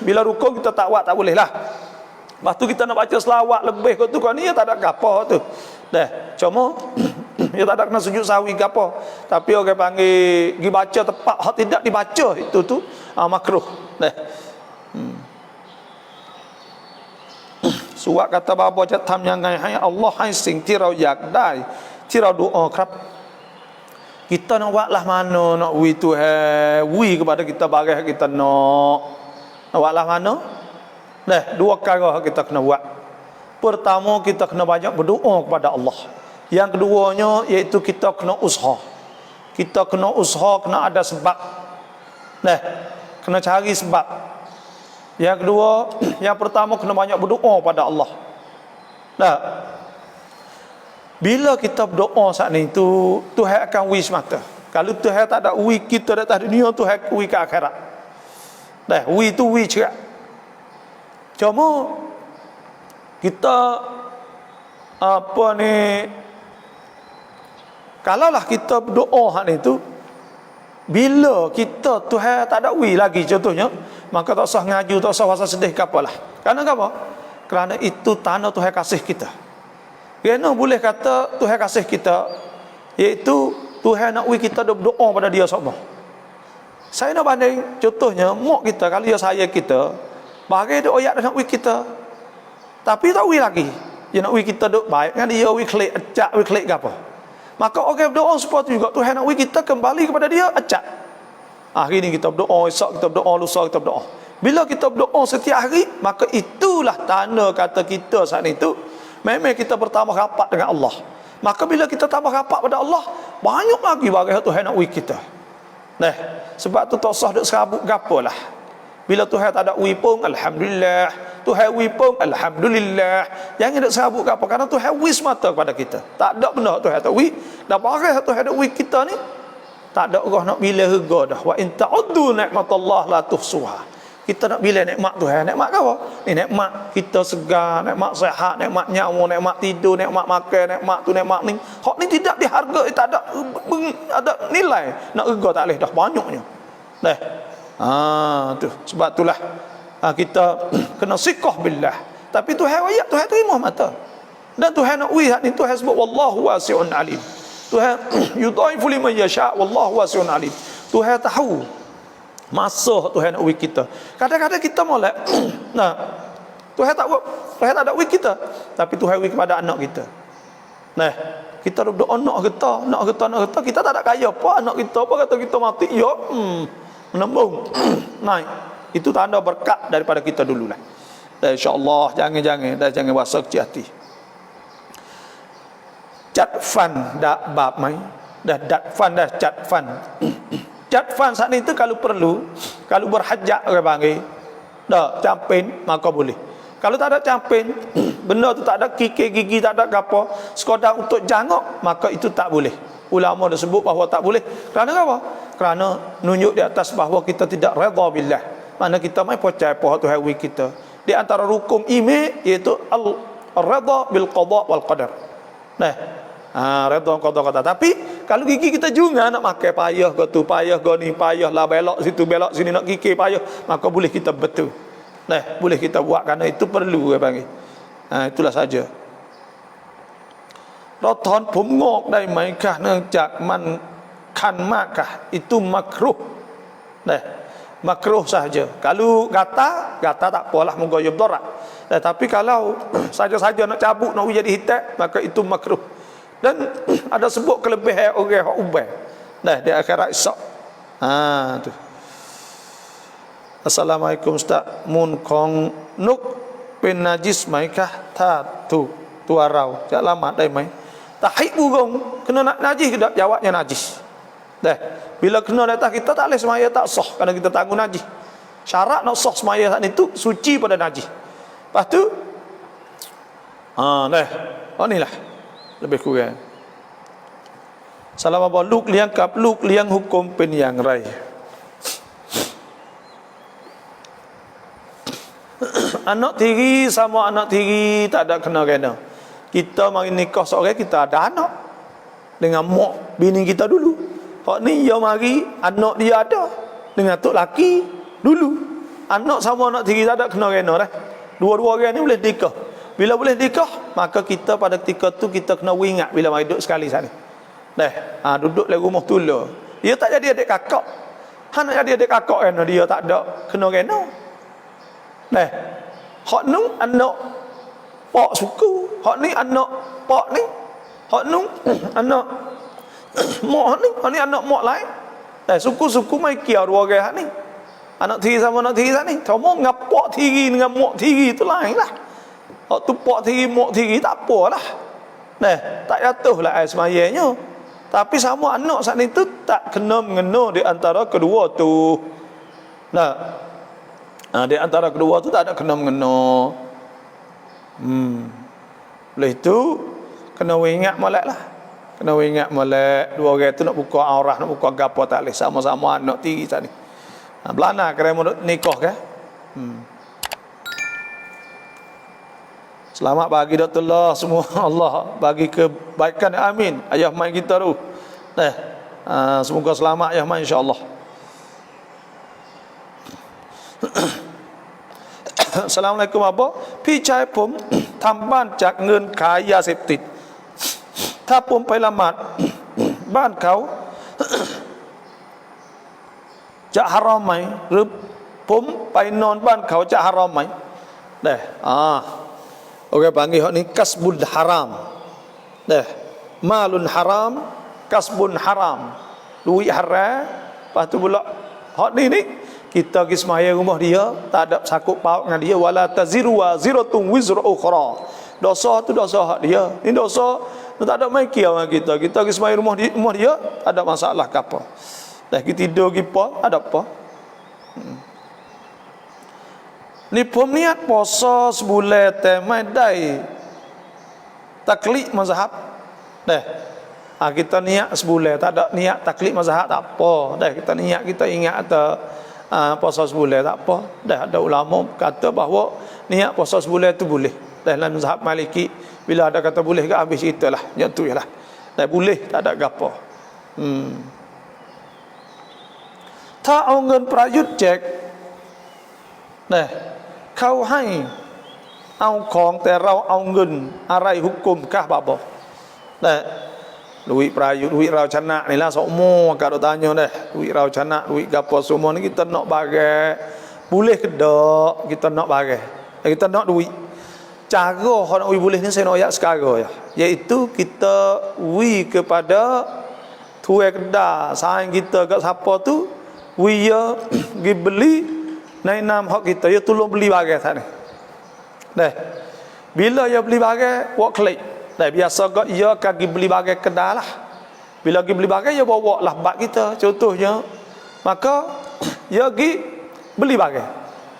Bila rukun kita tak buat tak boleh lah. Lepas tu kita nak baca selawat lebih kot tu kan, ni ya tak ada apa tu. Cuma Ya tak ada kena sujud sawi ke apa. Tapi orang panggil pergi baca tepat hak tidak dibaca itu tu makruh. Nah. Surat kata bapaจะทำยังไงให้อัลลอฮ์ให้สิ่งที่เราอยากได้ที่เราดูออกครับ kita nak buat lah mana nak wi Tuhan wi kepada kita barang kita nak buat lah mana. Nah, dua perkara kita kena buat. Pertama, kita kena banyak berdoa kepada Allah. Yang keduanya iaitu kita kena usaha. Kita kena usaha, kena ada sebab. Nah, kena cari sebab. Yang kedua, yang pertama kena banyak berdoa pada Allah. Nah, bila kita berdoa saat ni tu Tuhan akan wi semata. Kalau Tuhan tak ada wi kita di atas dunia, Tuhan wi ke akhirat. Nah, wi tu wi cerak. Cuma kita apa ni, kalaulah kita berdoa hak ni tu, bila kita Tuhan tak ada wi lagi contohnya, maka tak usah ngaju, tak usah rasa sedih ke apalah. Kerana apa? Kerana itu tanda Tuhan kasih kita. Kerana boleh kata Tuhan kasih kita, iaitu Tuhan nak wi kita berdoa pada dia semua. Saya nak banding contohnya mak kita, kalau dia saya kita bagi dia ayat nak wi kita, tapi tak wi lagi. Dia nak wi kita duk baik kan, dia wi klik acak, wi klik ke apa. Maka orang berdoa seperti juga Tuhan nak wi kita kembali kepada dia acak. Hari ni kita berdoa, esok kita berdoa, lusa kita berdoa. Bila kita berdoa setiap hari, maka itulah tanda kata kita saat itu memang kita bertambah rapat dengan Allah. Maka bila kita tambah rapat pada Allah, banyak lagi barang Tuhan nak wi kita. Nah, sebab tu tak usah duk serabut gapalah. Bila Tuhan tak ada wi pun alhamdulillah, Tuhan wi pun alhamdulillah. Jangan duk serabut gapo, kerana Tuhan wi semata kepada kita. Tak ada benda Tuhan tak wi. Dah barang Tuhan nak wi kita ni, tak ada orang nak bila harga dah. Wa in ta'uddu ni'matallah la tuhsuha. Kita nak bila nikmat Tuhan. Nikmat apa? Ni nikmat kita segar, nikmat sihat, nikmat nyawa, nikmat tidur, nikmat makan, nikmat tu, nikmat ni. Hak ni tidak dihargai, tak ada nilai. Nak harga tak boleh dah banyaknya. Dah. Tu sebab itulah kita kena siqah billah. Tapi Tuhan ayat Tuhan terima mata. Dan Tuhan nak wi ni Tuhan sebut wallahu wasi'un alim. Tuhan yudhaifu liman yasha wallahu wasi'un alim. Tuhan tahu masa Tuhan nak wi kita. Kadang-kadang kita molek nah, Tuhan tak ada wi kita, tapi Tuhan wi kepada anak kita. Nah, kita berdoa nak kita, kita tak ada kaya apa anak kita, apa kata kita mati ya menembung naik. Itu tanda berkat daripada kita dululah. Dan insya-Allah jangan rasa kecil hati. Catfan dak bab mai dah datfan dah catfan. Catfan saat itu kalau perlu, kalau berhajat orang panggil dah campin maka boleh. Kalau tak ada campin, benda tu tak ada kikir gigi, tak ada apa, sekadar untuk jangok, maka itu tak boleh. Ulama dah sebut bahawa tak boleh. Kerana apa? Kerana nunjuk di atas bahawa kita tidak redha billah. Mana kita mai percaya pada Tuhan wi kita. Di antara rukun iman iaitu al-redha bil qada wal qadar. Nah, redha qada. Tapi kalau gigi kita juga nak makan payah ke tu, payah ke ni, payah lah belok situ, belok sini nak kikir payah, maka boleh kita betul. Nah, boleh kita buat kerana itu perlu dia panggil. Itulah saja. เราถอนผมงอกได้ไหมคะเนื่องจากมันคันมากค่ะ itu makruh. Nah, makruh saja. Kalau gata tak apalah menggoyab darat. Tapi kalau saja-saja nak cabut nak jadi hitam, maka itu makruh. Dan ada sebut kelebihan orang hak ubah. Nah, di akhirat esok. Tu. Assalamualaikum Ustaz. Mun kong nukเป็นnajisไหมคะถ้าถูกตัวเราจะละหมาดได้ไหม tahib burung kena najis ke tak? Jawabnya najis. Dah. Bila kena di atas kita tak boleh semaya tak sah kerana kita tanggung najis. Syarat nak sah semaya saat itu suci pada najis. Lepas tu dah. Inilah lebih kurang. Salam apa ลูกเลี้ยงกับลูกเลี้ยง hukum เป็นอย่างไร Anak tiri sama anak tiri tak ada kena-kena. Kita mari nikah seorang, kita ada anak dengan mak bini kita dulu. Hak ni dia mari anak dia ada dengan tok laki dulu. Anak sama anak tiri tak ada kena-kena dah. Dua-dua orang ni boleh nikah. Bila boleh nikah, maka kita pada ketika tu kita kena ingat bila mari duduk sekali sana. Duduk dalam rumah tula. Dia tak jadi adik kakak. Han nak jadi adik kakak kan dia tak ada kena rena. Hak nu anak pak suku, hak ni anak pak ni. Hak nu anak mak ni anak mak lain. Suku-suku mai kia dua orang hak ni. Anak tiri sama anak tiri ni. Cuma ngapak tiri dengan mak tiri tu lain lah. Hak tu pak tiri mak tiri tak apalah. Tak jatuhlah air semayanya. Tapi sama anak saat itu tak kena mengena di antara kedua tu. Di antara kedua tu tak ada kena mengena. Oleh itu kena ingat molek lah. Kena ingat molek dua orang tu nak buka aurah, nak buka gapo tak leh sama-sama anak tiri saat ni. Belana kira mau nikah ke? Selamat bagi Dr. Allah semua. Allah bagi kebaikan, amin. Ayah mai kita tu. Semoga selamat ayah mai insya-Allah. Assalamualaikum apa? พี่ชายผมทำบ้านจากเงินขายยาเสพติดถ้าผมไปละหมาดบ้านเขาจะฮารอมไหมหรือผมไปนอนบ้านเขาจะฮารอมไหมOkey panggil hak ni kasbun haram. Malun haram, kasbun haram. Duit haram, lepas tu pula hak ni kita pergi semaya rumah dia, tak ada sakut paut dengan dia, wala taziru waziratun wizra ukhra. Dosa tu dosa hak dia. Ni dosa tak ada mai kira dengan kita. Kita pergi semaya rumah dia, tak ada masalah ke apa. Kita tidur pergi apa, ada apa. Ni pom niat puasa sebulan temai dai taklid mazhab. Kita niat sebulan, tak ada niat taklid mazhab tak apa. Kita niat, kita ingat ada puasa sebulan tak apa. Ada ulama kata bahawa niat puasa sebulan tu boleh. Dalam mazhab Maliki bila ada kata boleh ke habis itulah, yang tu ialah. Boleh, tak ada gapo. ถ้าเอาเงินประยุทธ์แจกเขาให้เอาของแต่เราเอาเงินอะไรหุกกุมkah babo duit Prayut, duit rau canak ni lah semua kalau tanya duit rau canak, duit gapo semua ni kita nak bagai boleh ke tak kita nak bagai, kita nak duit. Cara nak boleh ni saya nak ayat sekarang iaitu kita kepada tuai kedai sayang kita kat siapa tu pergi beli naik nam hak kita, ya tolong beli barang sana. Bila ya beli barang, buat klik. Biasa gak ya akan pergi beli barang kedai lah. Bila pergi beli barang, ya bawa lah bak kita. Contohnya, maka ya pergi beli barang.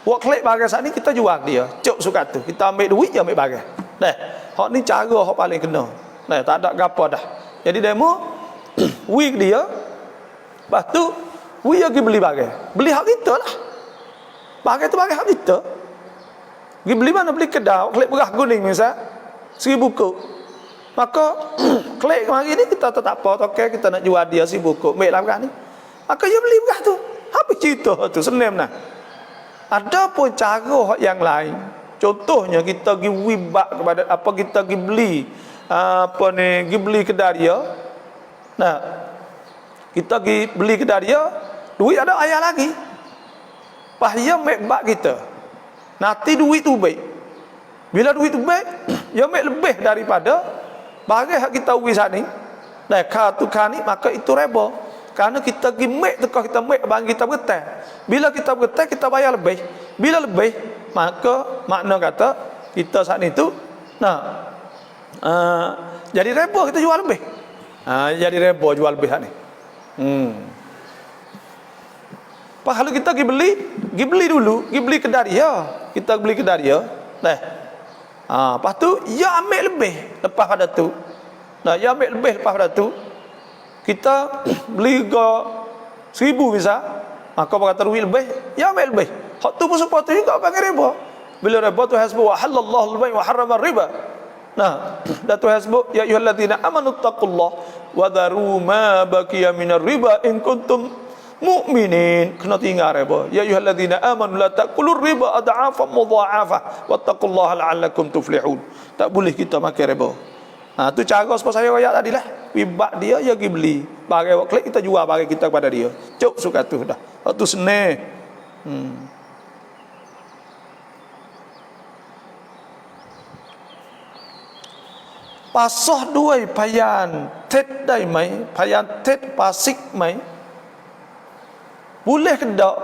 Buat klik barang sana kita jual dia. Cuk suka tu. Kita ambil duit, ya ambil barang. Hak ni cara hak paling kena. Tak ada gapo dah. Jadi demo, week dia, lepas tu, ya pergi beli barang. Beli hak kita lah. Barang tu barang hak kita. Pergi beli mana? Beli kedai. Klik beras kuning misal 1,000 kok. Maka klik hari ni kita tak apa. Okay, kita nak jual dia 1,000 kok. Baiklah beras ni. Maka dia beli beras tu. Apa cerita tu? Senang nah. Ada pun cara yang lain. Contohnya kita pergi wibak kepada apa, kita pergi beli pergi beli kedai dia. Kita pergi beli kedai dia, duit ada ayah lagi. Pahaya mek kita. Nanti duit tu baik. Bila duit tu baik, dia mek lebih daripada barang hak kita uwi sana ni. Ni maka itu riba. Karena kita pergi mek tekah kita mek bang kita bergetar. Bila kita bergetar kita bayar lebih. Bila lebih, maka makna kata kita saat itu jadi riba kita jual lebih. Jadi riba jual lebih ni. Kalau kita pergi beli dulu, pergi beli kedai dia. Kita beli kedai dia. Lepas tu, dia ambil lebih lepas pada tu. Dia ambil lebih lepas pada tu. Kita beli ke 1,000 misal. Maka berkata duit lebih, dia ambil lebih. Hak tu pun sepatu juga panggil riba. Bila riba tu hasbu wa halallahu al-bay' wa harrama riba. Dan tu hasbu ya ayyuhalladzina amanu taqullaha wa dharu ma baqiya minar riba in kuntum mu'minin. Kena tinggal riba. Ya ayyuhalladzina amanu la taqulur riba ad'afan mudha'afah wattaqullaha la'allakum tuflihun. Tak boleh kita makan riba. Tu cara seperti saya royak tadi lah. Wibak dia, dia pergi beli. Barang awak klik, kita jual barang kita kepada dia. Cuk suka tu dah. Tu senang. Pasah ด้วยพยานเท็จได้ไหมพยานเท็จปาสิกไหม boleh ke tak?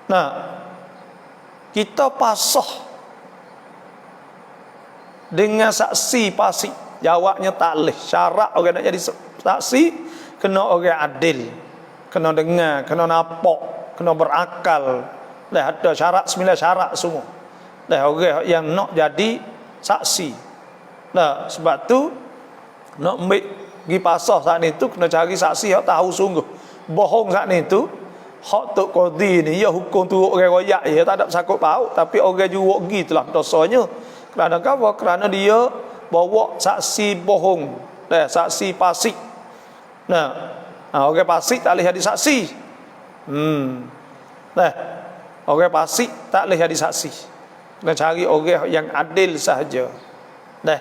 Nah, kita pasah dengan saksi pasik. Jawabnya tak boleh. Syarat orang nak jadi saksi kena orang adil, kena dengar, kena nampak, kena berakal. Dah ada syarat, 9 syarat semua. Dah orang yang nak jadi saksi. Nah, sebab tu nak ambil pergi pasah saat itu kena cari saksi yang tahu sungguh. Bohong saat itu hak tok qadi ni ya hukum tu orang royak ya tak ada sakut paut, tapi orang juruk pergi itulah dosanya. Kerana apa? Kerana dia bawa saksi bohong, saksi pasik. Nah, orang pasik tak boleh jadi saksi. Nah, orang pasik tak boleh jadi saksi. Kena cari orang yang adil sahaja. Nah.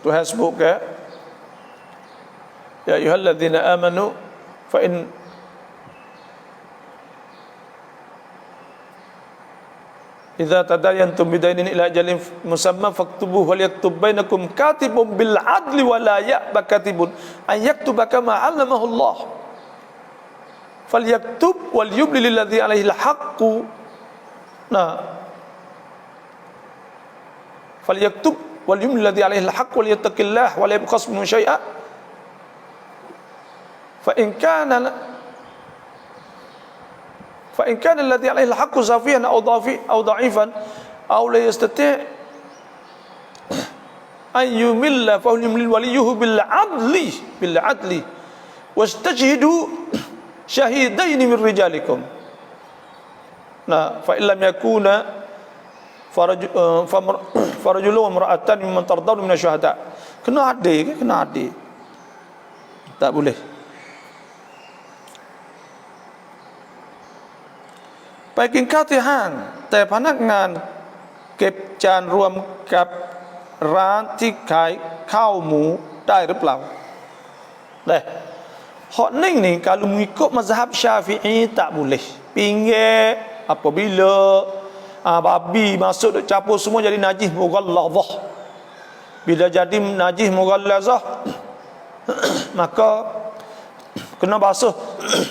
Tuhan sebut ke ya ayyuhalladzina amanu fa in idza tadayantum bidainin ila ajalin musamma faktubuhu wal yaktub bainakum katibun bil adli wa la ya'ba katibun an yaktuba kama 'allamahu Allah falyaktub wal yubli lilladzi 'alaihi al-haqqu. Nah, falyaktub wal yumli alladhi alaihi al-haqq wal yattaqillah wa la yabqas minhu syai'a fa in kana alladhi alaihi al-haqq safihan aw dha'ifan aw la yastati' an yumilla fa yumli waliyuhu bil adli wastajhidu shahidaini min rijalikum. Nah, fa illam yakuna farajulun wa mar'atan mimman tardawna min asyuhada. Kena adil ke? Kena adil. Tak boleh. Bagi katihan แต่พนักงานเก็บจานรวมกับร้านที่ขายข้าวหมูได้หรือเปล่า Hak ning ni kalau mengikut mazhab Syafi'i tak boleh. Pinggir apabila babi masuk duk campur semua jadi najis mughallazah. Bila jadi najis mughallazah maka kena basuh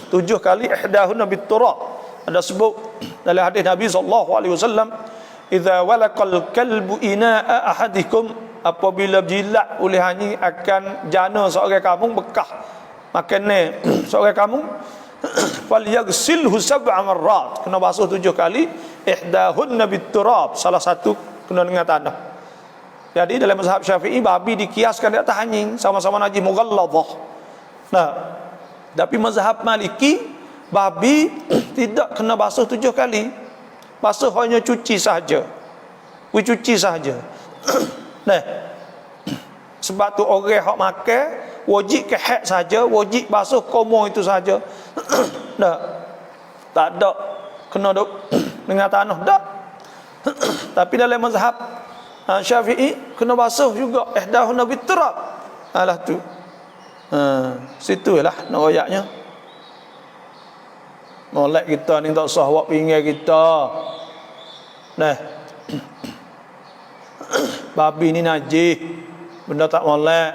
7 kali ihdahunna biturab. Ada sebut dalam hadis Nabi SAW, idza walaqal kalbu ina'a ahadikum, apabila jilat oleh anjing akan jana seorang kamu bekah makan ni seorang kamu falyaghsilhu sab'a marrat, kena basuh 7 kali, ihdahunna biturab, salah satu kena dengan tanah. Jadi dalam mazhab Syafi'i babi dikiaskan di atas anjing, sama-sama najis mughallazah. Nah, tapi mazhab Maliki babi tidak kena basuh 7 kali. Basuh hanya cuci sahaja. Cuci sahaja. Nah, sebab tu orang hak makan wajib ke hak saja, wajib basuh komo itu saja. Nah, tak ada kena duk dengan tanah dak. Tapi dalam mazhab Syafi'i kena basuh juga ihdahunna biturab. Alah tu. Situlah nak royaknya. Molek kita ni tak sah wak pinggir kita. Nah. Babi ni najis. Benda tak molek.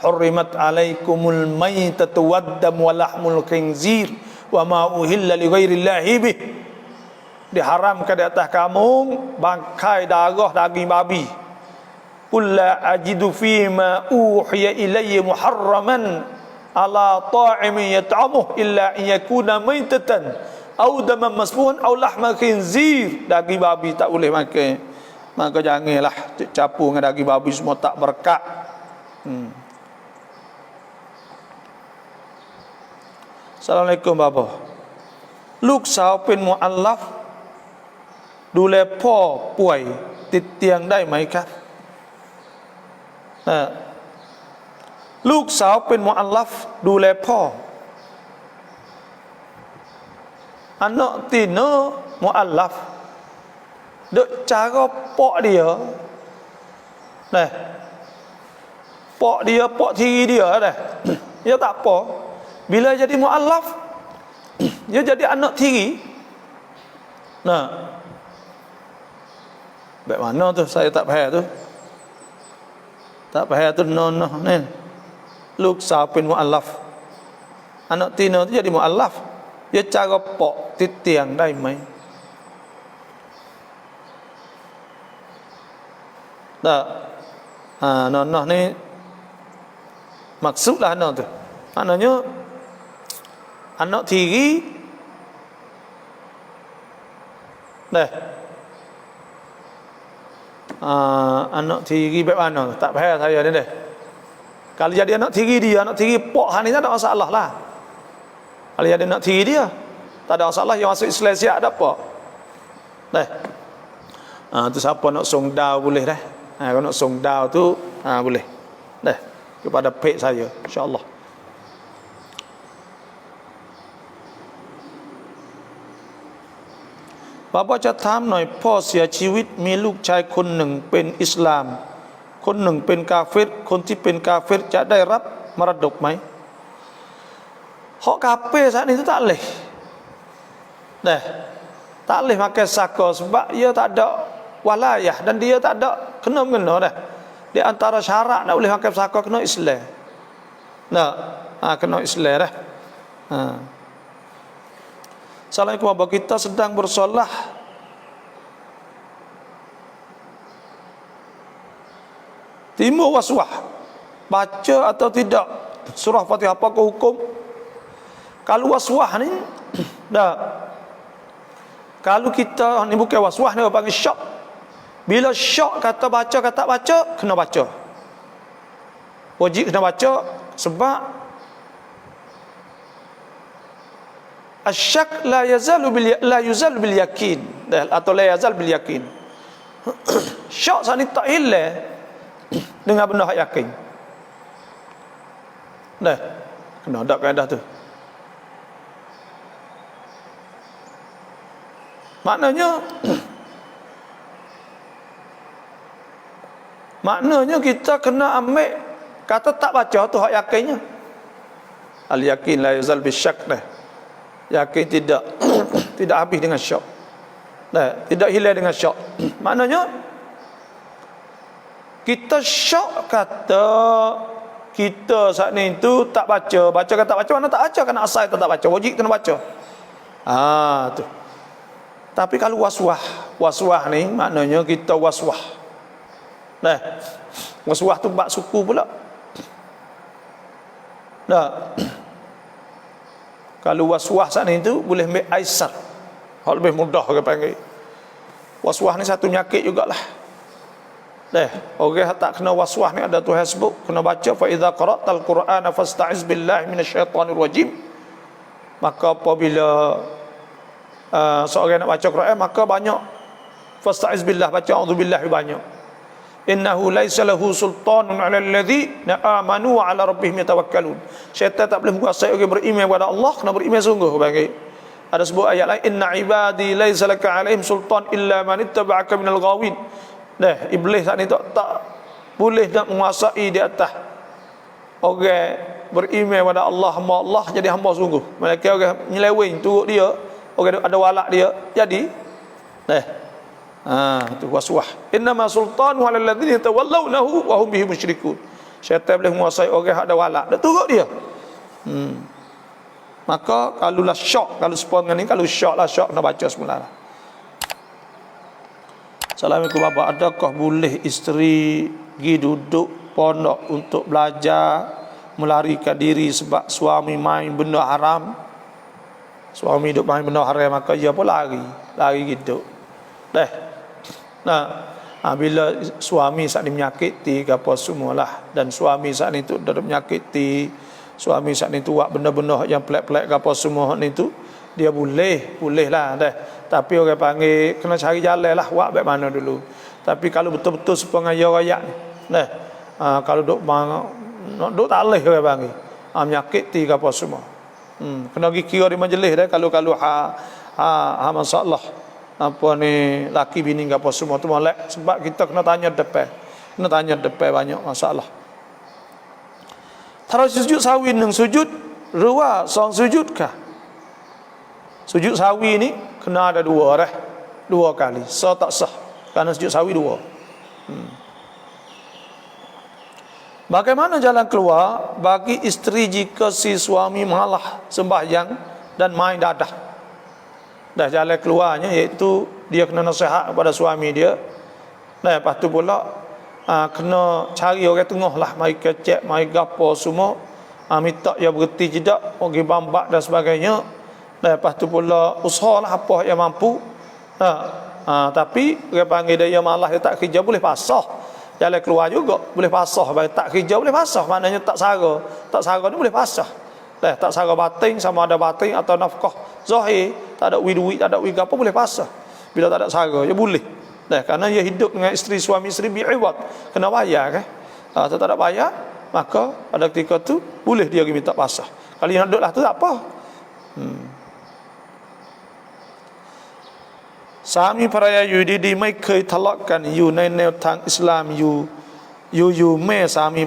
Hurrimat alaikumul maitatu waddam wa lahmul khinzir wa ma uhilla li ghairillahi bih. Diharamkan di atas kamu bangkai darah daging babi. Qul la ajidu fima uhiya ilayya muharraman ala ta'imin yat'amuh illa in yakuna maitatan aw daman masfuhan aw lahma khinzir. Daging babi tak boleh makan. Maka janganlah campur dengan daging babi, semua tak berkat. Assalamualaikum bapa. Luk sao pen muallaf ดูแลพ่อป่วยติดเตียงได้ไหมครับลูกสาวเป็นมุอัลลัฟดูแลพ่อ anak tino muallaf duk cara pok dia. Nah, pok dia, pok tiri dia dah. Dia tak apa. Bila jadi muallaf, dia jadi anak tiri. Nah, baik mana tu saya tak faham tu. Tak faham tu no ni. Luk sapin muallaf. Anak tino tu jadi muallaf. Dia cara pok titiang dai mai. Tak. No ni maksudlah no tu. Maknanya anak tiri anak tiri baik mana tak faham saya ni deh. Kalau jadi anak tiri dia, anak tiri pok han ni tak ada masalah lah. Kalau jadi anak tiri dia tak ada masalah, yang masuk Islam siap ada apa. Tu siapa nak songdau boleh dah. Kalau nak songdau tu boleh. Kepada page saya insya-Allah. Bapaจะถามหน่อยพ่อเสียชีวิตมีลูกชายคนหนึ่งเป็นอิสลามคนหนึ่งเป็นกาเฟรคนที่เป็นกาเฟรจะได้รับมรดกไหม Hak kafir saat itu tak boleh. Tak boleh makan saka sebab dia tak ada walayah dan dia tak ada kena-mengena dah. Di antara syarat nak boleh makan saka kena Islam. Kena Islam dah. Assalamualaikum abang, kita sedang bersolah timbul waswah baca atau tidak surah Fatihah, apakah hukum? Kalau waswah ni kalau kita ni bukan waswah ni, orang panggil syok. Bila syok kata baca kata baca, kena baca, wajib kena baca. Sebab asyak la yuzal bil yakin atau la yazal bil yakin. Syok saat ni tak hilang dengan benda hak yakin. Kena ada kaedah tu. Maknanya kita kena ambil kata tak baca tu hak yakinnya. Al yakin la yazal bil syak dah. Yakin tidak tidak habis dengan syak. Tidak hilang dengan syak. Maknanya kita syak kata kita saat ni tu tak baca kata baca, mana tak baca, kena asal tak baca, wajib kena baca. Tu. Tapi kalau waswah ni maknanya kita waswah. Waswah tu bab suku pula. Kalau waswah saat ni tu boleh ambil aisar. Hal lebih mudah ke panggil. Waswah ni satu penyakit jugalah. Orang tak kena waswah ni ada Tuhan sebut kena baca fa idza qara'tal qur'ana fasta'iz billahi minasyaitonir rajim. Maka apabila seorang nak baca Quran maka banyak fasta'iz billah, baca a'udzubillahi banyak. Innahu laisa lahu sultanun 'alal ladzina amanu wa 'ala rabbihim yatawakkalun. Syaitan tak boleh menguasai orang beriman kepada Allah, kena beriman sungguh bagi. Ada sebuah ayat lain, inna ibadi laisa laka 'alaihim sultan illa man ittaba'aka minal ghawin. Iblis saat ni tak boleh nak menguasai di atas orang beriman kepada Allah, hamba Allah jadi hamba sungguh. Mereka orang nyeleweng turut dia, orang ada walak dia jadi tu waswah. Innama sultanu 'alal ladzina yatawallawnahu wa hum bihi musyrikun. Syaitan boleh menguasai orang ada walak, dak turut dia. Maka kalau lah syok, kalau sepon ni kalau syok lah syok nak baca semula lah. Assalamualaikum bapa, adakah boleh isteri pergi duduk pondok untuk belajar melarikan diri sebab suami main benda haram? Suami duk main benda haram maka dia pun lari gitu. Bila suami saat ni menyakiti ke apa semualah, dan suami saat ni tu dah menyakiti, suami saat ni tu buat benda-benda yang pelik-pelik ke apa semua ni tu, dia boleh lah tapi orang panggil kena cari jalan lah buat baik mana dulu. Tapi kalau betul-betul sepengaya rakyat ni kalau duk tak boleh orang panggil menyakiti ke apa semua, kena pergi kira di majlis kalau masalah apa ni laki bini apa semua tu molek, sebab kita kena tanya depan banyak masalah. Taruh sujud sawi nang sujud ruwa song sujud kah? Sujud sawi ni kena ada dua kali. So tak sah kerana sujud sawi dua. Bagaimana jalan keluar bagi isteri jika si suami malah sembahyang dan main dadah? Dah jalan keluarnya iaitu dia kena nasihat kepada suami dia. Dan lepas tu pula kena cari orang tengah lah, mai kecek, mai gapo semua, minta dia berhenti tidak, pergi bambak dan sebagainya. Dan lepas tu pula usahalah apa yang mampu. Tapi dia panggil dia malah dia tak kerja, boleh pasah. Jalan keluar juga boleh pasah, bagi tak kerja boleh pasah, maknanya tak sara ni boleh pasah. Tak sara batin, sama ada batin atau nafkah zahir, tak ada duit, tak ada apa boleh pasah. Bila tak ada sara dia boleh. Kerana dia hidup dengan isteri suami isteri bi'iwad, kena bayar kan. Tak ada bayar, maka pada ketika tu boleh dia pergi minta pasah. Kalau dia nak duduk lah tu tak apa. Sami peraya yu di maiเคย ทะเลาะกันอยู่ในแนวทางอิสลามอยู่แม่สามี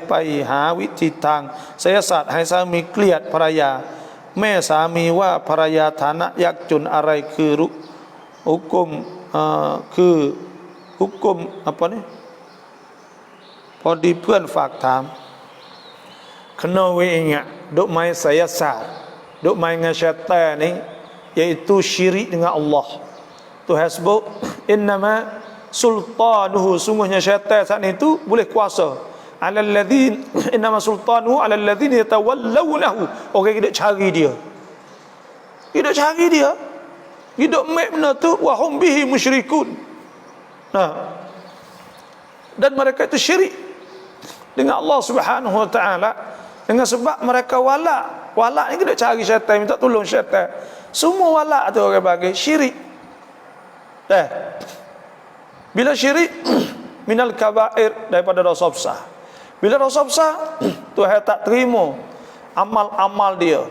ไปหาวิธีทางไสยศาสตร์ให้สามีเกลียดภรรยาแม่สามีว่าภรรยาฐานะยากจนอะไรคือหุกมคือหุกมapa ni พอดีเพื่อนฝากถาม kena we ingat duk main saya sat duk main dengan syaitan ni iaitu syirik dengan Allah. Tuhan sebut innama sultanuhu, sungguhnya syaitan saat itu boleh kuasa alal ladzin innama sultanuhu alal ladzin yatawallawnahu, orang hidup cari dia hidup mek benda tu wa hum bihi musyrikun. Dan mereka itu syirik dengan Allah Subhanahu wa taala dengan sebab mereka wala ni hidup cari syaitan, minta tolong syaitan. Semua wala tu orang bagi syirik. Bila syirik minal kabair, daripada dosa besar. Bila dosa besar Tuhan tak terima amal dia.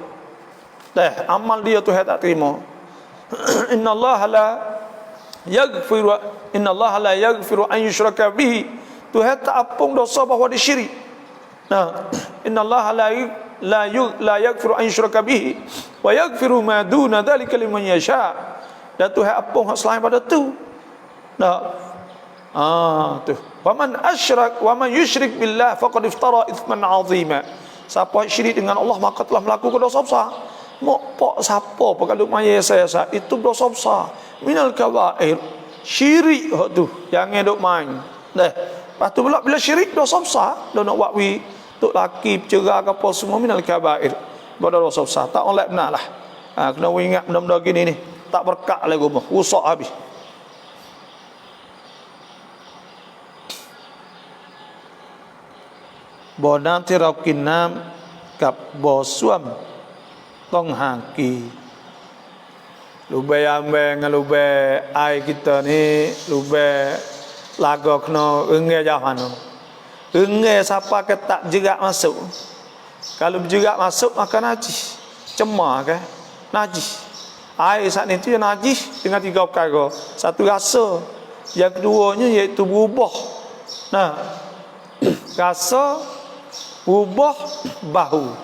Amal dia Tuhan tak terima. Innallaha la yaghfiru an yushraka bihi. Tuhan tak ampun dosa bahawa dia syirik. Innallaha la yaghfiru an yushraka bihi wa yaghfiru ma duna dzalika liman yasha. Dan Tuhan ampun selain pada tu. Tu. Wa man yusyrik billah faqad iftara ithman 'azima. Siapa syirik dengan Allah maka telah melakukan dosa besar. Mok siapa kalau maya saya itu dosa besar. Minal kabair. Syirik tu jangan duk main. Lepas tu pula bila syirik dosa besar, dah nak buat tok laki bercerai ke apa semua minal kabair. Bodoh dosa besar. Tak oleh benarlah. Kena ingat benda-benda gini ni. Tak berkat lagi rumah, rusak habis. Bo nantiเรากินน้ำกับบ่อส้วมต้องห่างกี่Lubai ambeng lubai air kita ni lubai lagu kena engai jauh engai siapa ke tak jerak masuk. Kalau jerak masuk maka najis, cemar ke najis. Air saat itu yang najis dengan tiga perkara. Satu rasa, yang keduanya iaitu berubah. Rasa, berubah, bau.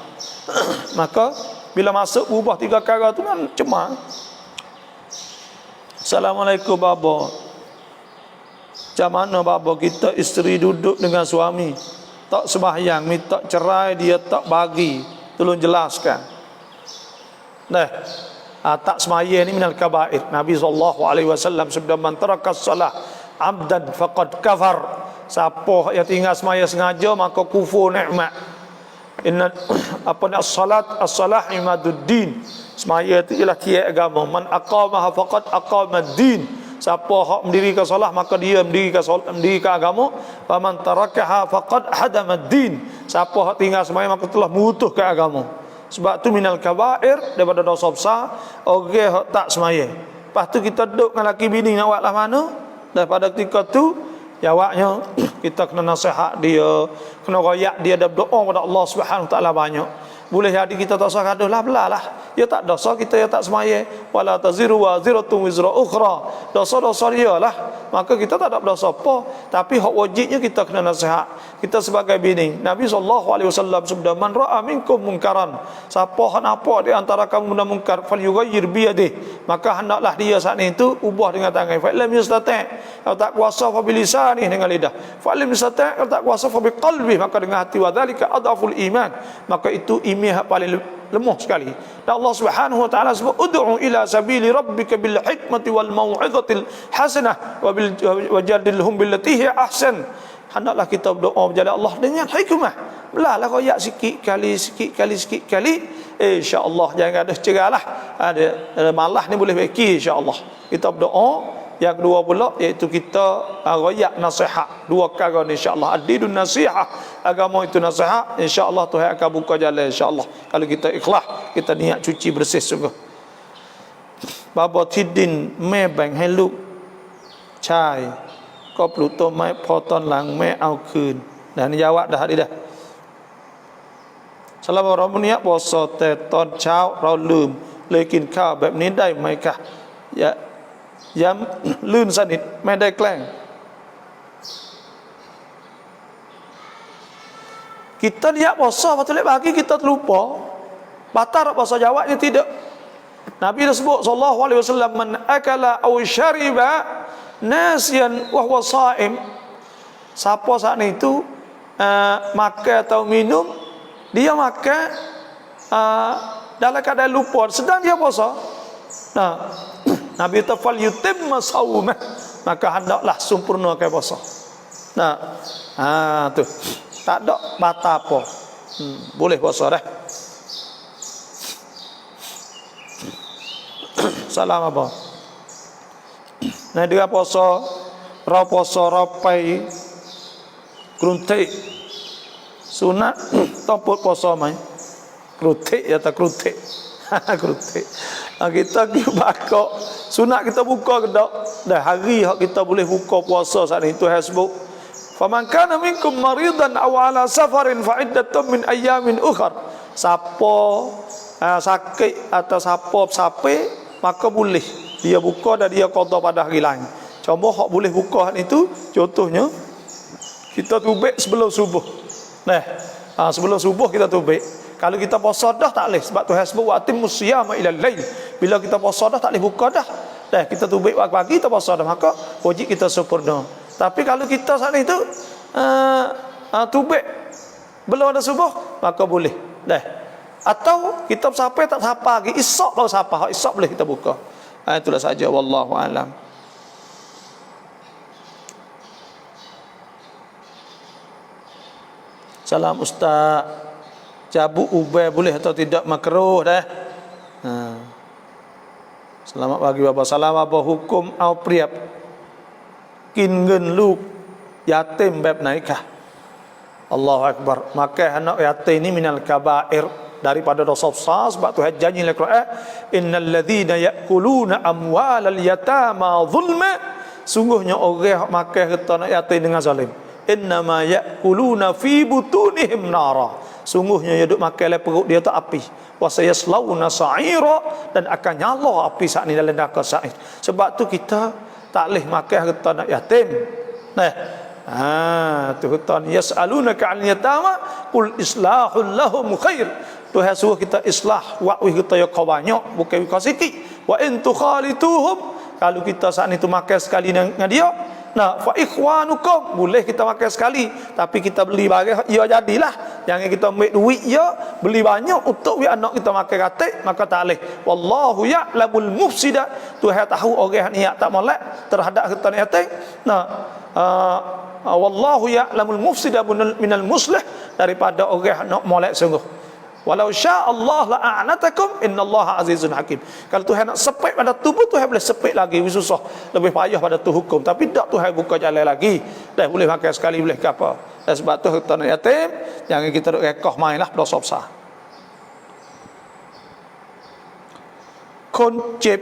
Maka bila masuk berubah tiga perkara tu kan cemar. Assalamualaikum baba. Macam mana baba kita isteri duduk dengan suami tak sembahyang, minta cerai dia tak bagi, tolong jelaskan. Tak sembahyang ni minal kabair. Nabi SAW sabda man tarakas salah abdan faqad kafar. Siapa yang tinggal sembahyang sengaja maka kufur nikmat. Inna as-salah imaduddin. Sembahyang itu ialah tiang agama. Man aqamaha faqad aqamad-din. Siapa hak mendirikan solat maka dia mendirikan agama. Wa man tarakaha faqad hadamad-din. Siapa hak tinggal sembahyang maka telah memutuskan agama. Sebab tu minal kabair, daripada dosa besar orang tak sembahyang. Lepas tu kita duduk dengan laki bini nak buat lah mana? Daripada ketika tu jawabnya kita kena nasihat dia, kena royak dia dan berdoa kepada Allah Subhanahu Wa Taala banyak. Boleh jadi kita tak usah gaduh lah, belalah. dia tak dosa, kita yang tak semaya. Wala taziru waziratun wizra ukhra. Dosa-dosa dia lah, maka kita tak ada berdosa apa. Tapi hak wajibnya kita kena nasihat. Kita sebagai bini, Nabi SAW sabda, man ra'a minkum munkaran, siapa hak nampak di antara kamu benda mungkar, falyughayyir biyadihi, maka hendaklah dia saat itu ubah dengan tangan. Fa lam yastati', kalau tak kuasa fa bilisani, dengan lidah. Fa lam yastati', kalau tak kuasa fa biqalbi, maka dengan hati. Wa dzalika adhaful iman, maka itu iman paling lemah sekali. Dan Allah Subhanahu wa taala sebut, ud'u ila sabili rabbika bil hikmati wal mau'izatil hasanah wa jadilhum billati hi ahsan. Hendaklah kita berdoa kepada Allah dengan hikmah. Belahlah royak sikit kali, insya-Allah. Jangan ada cerahlah, ada malah ni boleh beki, insya-Allah. Kita berdoa. Yang kedua pula iaitu kita royak nasihat. Dua perkara ni, insya-Allah. Ad-dinun nasihat, agama itu nasihat. Insya-Allah Tuhan akan buka jalan, insya-Allah. Kalau kita ikhlas, kita niat cuci bersih sungguh. Baba tidin me bang haiลูกชายก็ปลูกต้นไม้พอตอนหลังแม่เอาคืนนะนี่ยาวะdah hadis dah. Selama Ramadan ni puasaแต่ตอนเช้าเราลืมเลยกินข้าวแบบนี้ได้ไหมคะย้ำลื่นสนิทไม่ได้แกล้ง Kita niat puasa betul pagi kita terlupa, batal puasa, jawabnya tidak. Nabi dah sebut sallallahu alaihi wasallam, man akala aw syariba nasiyan wa huwa shaim, siapa saat itu makan atau minum, dia makan dalam keadaan lupa sedang dia puasa. Nah, Nabi tafal yutimma saumah, maka hendaklah sempurnakan puasa. Nah, tu tak ada batal apa, boleh puasa dah. Salam apa? Nah, dia puasa rapai kruntik sunat toput puasa mai kruntik ya tak kruntik kruntik. Kita bakok sunat kita buka ke dak dah hari hak kita boleh buka puasa saat itu hasbuk. Faman kana minkum maridan aw ala safarin fa iddatun min ayyamin ukhar. Siapa sakit atau siapa sampai, maka boleh dia buka dan dia qada pada hari lain. Cuma hak boleh buka itu contohnya kita tubik sebelum subuh. Nah, sebelum subuh kita tubik. Kalau kita puasa dah tak boleh, sebab Tuhan sebut wa atimmus siyama ilal lail. Bila kita puasa dah tak boleh buka dah. Dah kita tubik pagi kita puasa dah, maka wajib kita sempurna. Tapi kalau kita saat itu tubik belum ada subuh, maka boleh. Dah. Atau kita sampai tak sapa lagi, esok baru sapa, esok boleh kita buka. Itulah saja, wallahu alam. Salam Ustaz, cabut ubah boleh atau tidak makruh dah? Selamat pagi Bapak. Salam apa hukum au priap กินเงินลูกยาเต็มแบบไหนคะ Allahu Akbar. Maka anak yatim ini minal kabair, daripada dosa besar, sebab Tuhan janji dalam Quran, innal ladzina ya'kuluna amwalal yatama zulma, sungguhnya orang makan harta anak yatim dengan zalim, innama ya'kuluna fi butunihim nara, sungguhnya dia duk makan dalam perut dia tu api, wa sayaslawna sa'ira, dan akan nyala api saat ni dalam neraka sa'ir. Sebab tu kita tak boleh makan harta anak yatim. Tu hutan yas'alunaka 'anil yatama qul islahul lahum khair. Tuhan suruh kita islah wa'wi kita ya banyak, bukan kau sikit. Wa in tukhalituhum, kalau kita saat itu makan sekali dengan dia, fa ikhwanukum, boleh kita makan sekali, tapi kita beli barang ya jadilah. Jangan kita ambil duit ya beli banyak untuk anak kita makan katik, maka tak boleh. Wallahu ya'lamul mufsida, Tuhan tahu orang niat tak molek terhadap harta yatim. Wallahu ya'lamul mufsida minal muslih, daripada orang nak molek sungguh. Walau syaa Allah la'anatakum innallaha azizun hakim. Kalau Tuhan nak sepik pada tubuh, Tuhan boleh sepik lagi, susah, lebih payah pada tu hukum. Tapi tak, Tuhan buka jalan lagi. Dah boleh makan sekali, boleh ke apa. Dan sebab tu harta yatim jangan kita duk rekoh mainlah, dosa besar. คนเจ็บ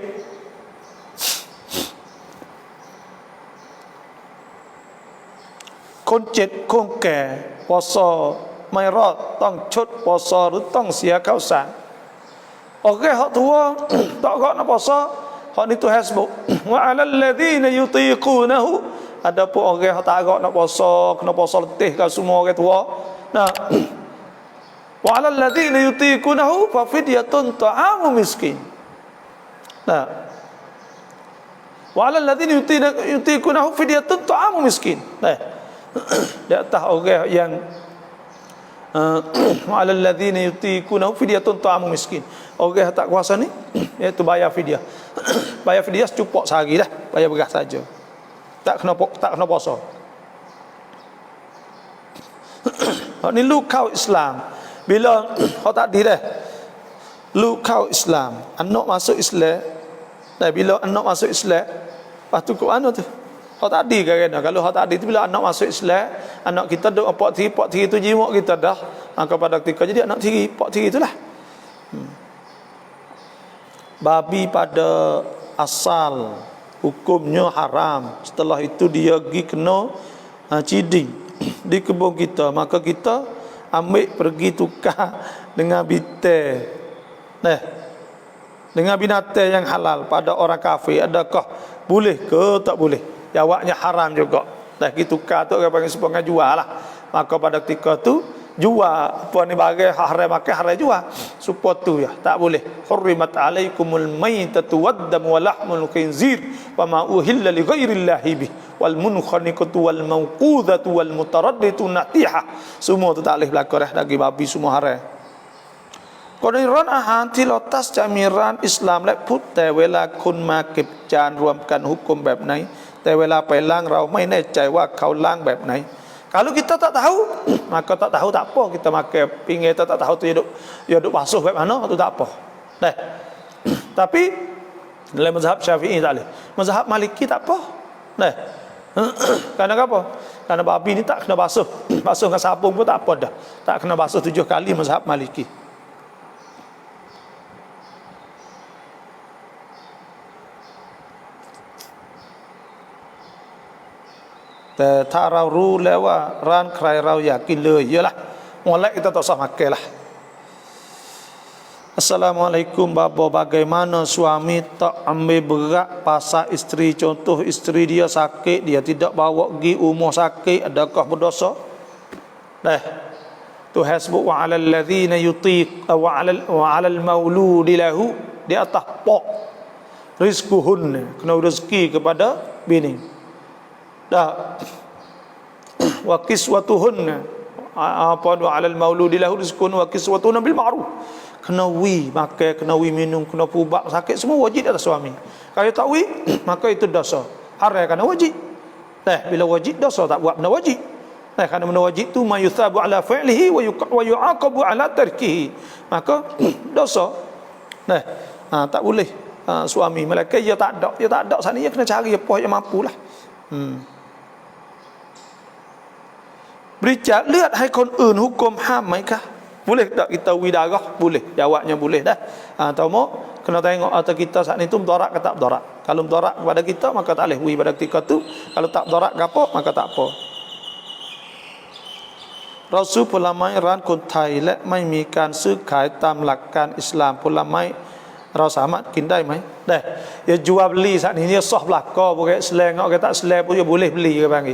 คนเจ็บคนแก่puasaไม่รอดต้องชดpuasaหรือต้องเสียข้าวสาร Orang hak tua tak kau nak puasa, hak ni tu hasbuk. Wa 'alal ladzina yutiqunahu, adapun orang hak tak kau nak puasa, kena puasa letih kan semua orang tua. Nah, wa 'alal ladzina yutiqunahu fa fidyatun ta'amu miskin. Nah, wa 'alal ladzina yutiqunahu fidyatun ta'amu miskin. Nah, di atas orang yang wa 'alal ladzina yutiqunahu fidyatun ta'amu miskin. Orang tak kuasa ni iaitu bayar fidyah. Bayar fidyah secukup sehari dah, bayar beras saja. Tak kena puasa. Ni lukau Islam. Bila hak tak di dah. Lukau Islam. Anak masuk Islam. Dan bila anak masuk Islam, lepas tu kau anu tu. Hak tak di kan. Kalau hak tak di tu bila anak masuk Islam, anak kita duk pak tiri tu jimat kita dah. Maka pada ketika jadi anak tiri, pak tiri itulah. Babi pada asal hukumnya haram. Setelah itu dia pergi kena ciding di kebun kita, maka kita ambil pergi tukar dengan bitai, dengan binatang yang halal pada orang kafir. Adakah boleh ke tak boleh? Jawabnya haram juga. Dah kita tukar tu orang panggil sepengat jual lah. Maka pada ketika tu jual apa ni barang haram makan haram jual. Supaya tu ya tak boleh. Hurrimat alaikumul maitatu waddam wa lahmul khinzir wa ma uhilla li ghairillahi bih wal munkhaniqatu wal mawqudatu wal mutaradditu natiha. Semua tu tak boleh berlaku dah, daging babi semua haram. Kodiran ahan tilotas jamiran Islam lek putแต่เวลาคนมาเก็บจานรวมกันhukum แบบไหนแต่เวลาไปล้างเราไม่แน่ใจว่าเขาล้างแบบไหน. Kalau kita tak tahu, maka tak tahu tak apa, kita makan pinggir tak tahu tu dia duk basuh baik mana tu tak apa. Dah. Tapi dalam mazhab Syafi'i tak boleh. Mazhab Maliki tak apa. Dah. Kerana apa? Kerana babi ni tak kena basuh. Basuh dengan sabun pun tak apa dah. Tak kena basuh 7 kali mazhab Maliki.แต่ถ้าเรารู้แล้วว่าร้านใครเราอยากกินเลยเยอะละmulai kita tak usah makan lah. Assalamualaikum Bapa, bagaimana suami tak ambil berat pasal isteri, contoh isteri dia sakit, dia tidak bawa pergi rumah sakit, adakah berdosa? Dah tu hasbu wa 'alal ladzina yutiq wa 'alal mauludi lahu, di atas pok rizquhun, kena rezeki kepada bini. Dah wa kiswatuhunna apa wa 'alal mauludi lahu rizqun wa kiswatuhunna bil ma'ruf, kena wi makan, kena wi minum, kena pubat sakit semua wajib atas suami. Kalau tak wi maka itu dosa, haram kerana wajib. Bila wajib dosa, tak buat benda wajib. Kerana benda wajib tu mayuthabu ala fi'lihi wa yu'aqabu ala tarkihi, maka dosa. Tak boleh suami malaikat dia tak ada sana, dia kena cari apa yang mampulah. Bericat lihat hai konอื่น hukum ham mai kah? Boleh tak kita widarah? Boleh. Jawabnya boleh dah. Tahu mau kena tengok atau kita saat ni tu mudarat ke tak mudarat. Kalau mudarat kepada kita maka tak boleh wi pada ketika tu. Kalau tak mudarat ke apa maka tak apa. เราซื้อผลไม้ร้านคนไทยและไม่มีการซื้อขายตามหลักการอิสลามผลไม้เราสามารถกินได้ไหมได้ ya jual beli saat ini dia sah belaka pakai Islam, orang tak Islam pun dia boleh beli ke bang.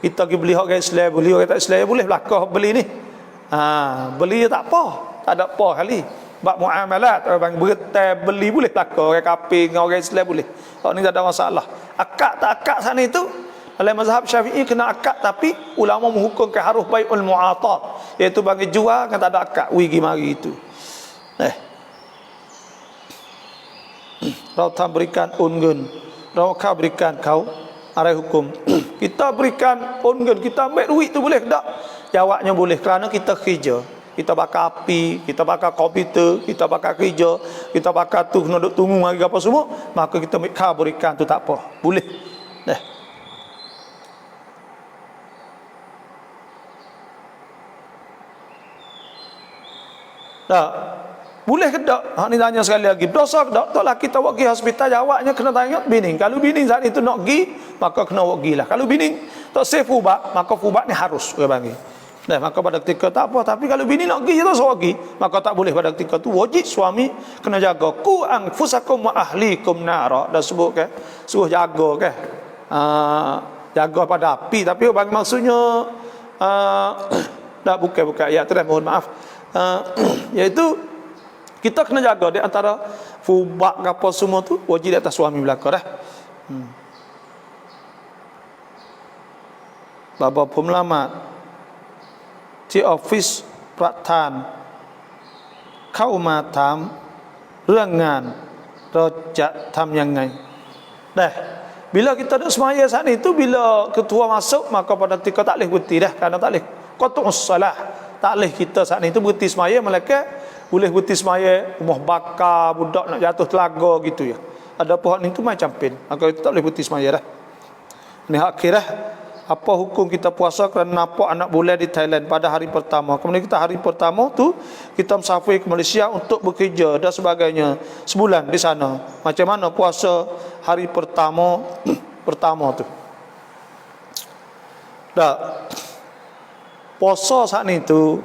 Kita pergi beli orang Islam, beli orang tak Islam boleh belaka beli ni. Beli tak apa, tak ada apa kali. Bab muamalat orang bertai beli boleh belaka, orang kafir dengan orang Islam boleh. Hak ni tak ada masalah. Akad tak akad sana itu dalam mazhab Syafi'i kena akad, tapi ulama menghukumkan harus bai'ul mu'atat, iaitu bagi jual kan tak ada akad wigi mari itu. เราทำบริการโอนเงินเราค่าบริการเขาอะไร hukum kita berikan on gun, kita ambil duit tu boleh tak? Jawabnya boleh, kerana kita kerja, kita bakar api, kita bakar komputer, kita bakar kerja, kita bakar tu kena duk tunggu hari apa semua, maka kita ambil kau berikan tu tak apa, boleh. Dah boleh ke tak? Ni tanya sekali lagi. Dosa ke tak? Taklah kita pergi hospital, jawabnya kena tanya bini. Kalau bini saat itu nak pergi, maka kena pergi lah. Kalau bini tak safe ubat, maka ubat ni harus dia panggil. Maka pada ketika tak apa, tapi kalau bini nak pergi je tak suruh pergi, maka tak boleh pada ketika tu. Wajib suami kena jaga. Ku anfusakum wa ahlikum nara. Dah sebut kan, suruh jaga kan. Jaga pada api, tapi bagi maksudnya tak bukan ayat tu dah, mohon maaf. Iaitu kita kena jaga di antara fubak apa semua tu wajib di atas suami belaka dah. Bapa pemelamatที่ออฟฟิศประธานเข้ามาถามเรื่องงานเราจะทำยังไง bila kita duduk semaya saat itu, bila ketua masuk maka pada ketika tak boleh berhenti dah, kerana tak boleh qat'us salah, tak boleh kita saat itu berhenti semaya. Malaikat boleh berhenti semaya rumah bakar, budak nak jatuh telaga gitu ya. Ada pohon itu macam pin, maka itu tak boleh berhenti semaya dah. Ini akhirah apa hukum kita puasa kerana nampak anak bulan di Thailand pada hari pertama. Kemudian kita hari pertama tu kita musafir ke Malaysia untuk bekerja dan sebagainya sebulan di sana. Macam mana puasa hari pertama tu? Puasa saat itu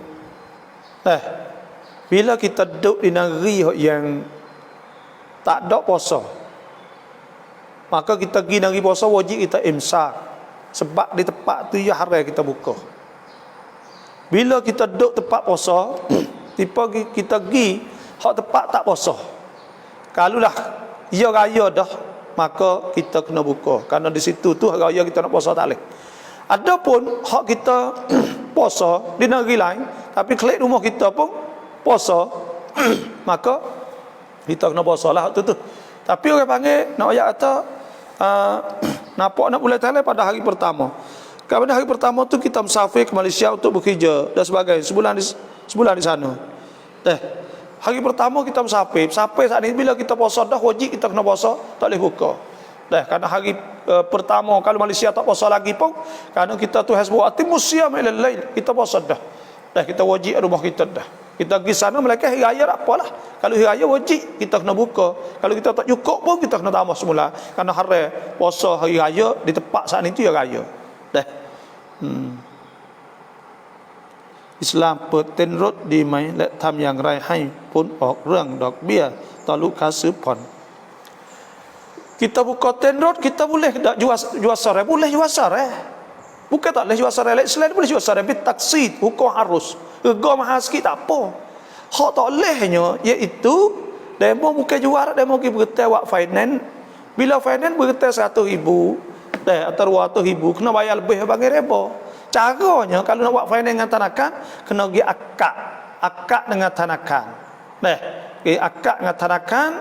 bila kita duduk di negeri yang tak ada puasa, maka kita pergi negeri puasa wajib kita imsak. Sebab di tempat tu ya haram kita buka. Bila kita duduk tempat puasa, tiba kita pergi hak tempat tak puasa. Kalau dah ya raya dah, maka kita kena buka. Kerana di situ tu raya kita nak puasa tak boleh. Adapun hak kita puasa di negeri lain, tapi kelik rumah kita pun puasa, maka kita kena puasa lah hak tu. Tapi orang panggil nak ayat kata nampak nak bulan Thailand pada hari pertama. Pada hari pertama tu kita musafir ke Malaysia untuk bekerja dan sebagainya, sebulan di sana. Hari pertama kita musafir saat ini, bila kita puasa dah wajib kita kena puasa, tak boleh buka. Kerana hari pertama kalau Malaysia tak puasa lagi pun, kerana kita tu hasbu atimus siyam ila lail, kita puasa dah. Kita wajib rumah kita dah. Kita pergi sana mereka hari raya tak apalah. Kalau hari raya wajib kita kena buka. Kalau kita tak cukup pun kita kena tambah semula. Kerana haram puasa hari raya di tempat saat itu ya raya. Islam เปิดเต้นรถดีไหมและทำอย่างไรให้พ้นออกเรื่องดอกเบี้ยต่อลูกค้าซื้อผ่อน Kita buka tent road, kita boleh tak jual sore, boleh jual sore. Bukan tak boleh jual sore, selain boleh jual sore, tapi taksi hukum harus. Harga mahal sikit tak apa. Hak tak bolehnya iaitu demo bukan jual, demo pergi bergetai wak finance. Bila finance bergetai 100,000 atau 200,000 kena bayar lebih bagi reba. Caranya kalau nak buat finance dengan tanakan, kena pergi akad dengan tanakan. Pergi akad dengan tanakan.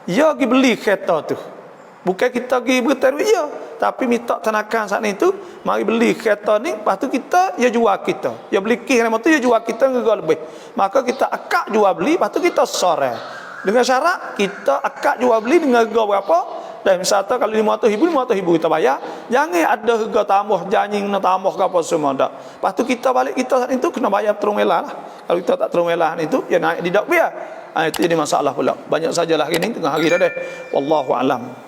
Ya pergi beli kereta tu. Bukan kita pergi bergetai duit ya, tapi minta tanakan saat itu mari beli kereta ni, lepas tu kita ya jual kita. Ya beli kih nama tu ya jual kita harga lebih. Maka kita akad jual beli, lepas tu kita sore. Dengan syarat kita akad jual beli dengan harga berapa? Dan misalnya kalau 500,000 kita bayar. Jangan ada harga tambah, janji kena tambah ke apa semua tak. Lepas tu kita balik kita saat itu kena bayar terung elah lah. Kalau kita tak terung elah itu ya naik di dak biar. Itu jadi masalah pula. Banyak sajalah ini tengah hari dah deh. Wallahu alam.